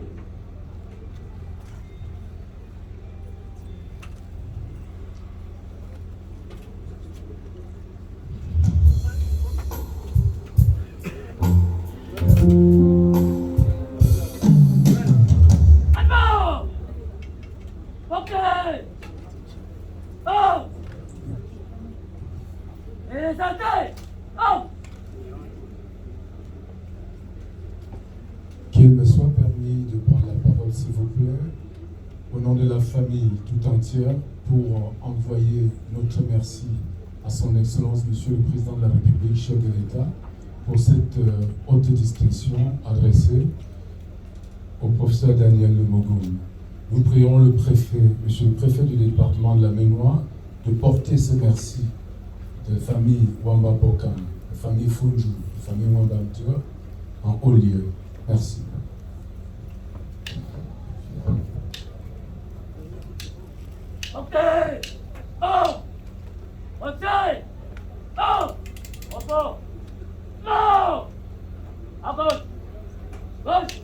Qu'il me soit permis de prendre la parole, s'il vous plaît, au nom de la famille tout entière, pour envoyer notre merci à son Excellence, Monsieur le Président de la République, chef de l'État, pour cette haute distinction adressée au professeur Daniel Lemogoum. Nous prions le préfet, Monsieur le préfet du département de la Ménois, de porter ce merci de la famille Wamba Bokam, de la famille Funju, de la famille Wamba Ntua, en haut lieu. Merci. Ok. Oh. Ok. Oh. Repos. Non. À gauche. Gauche.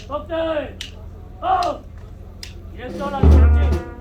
Ok. Oh. Il est sur la sortie.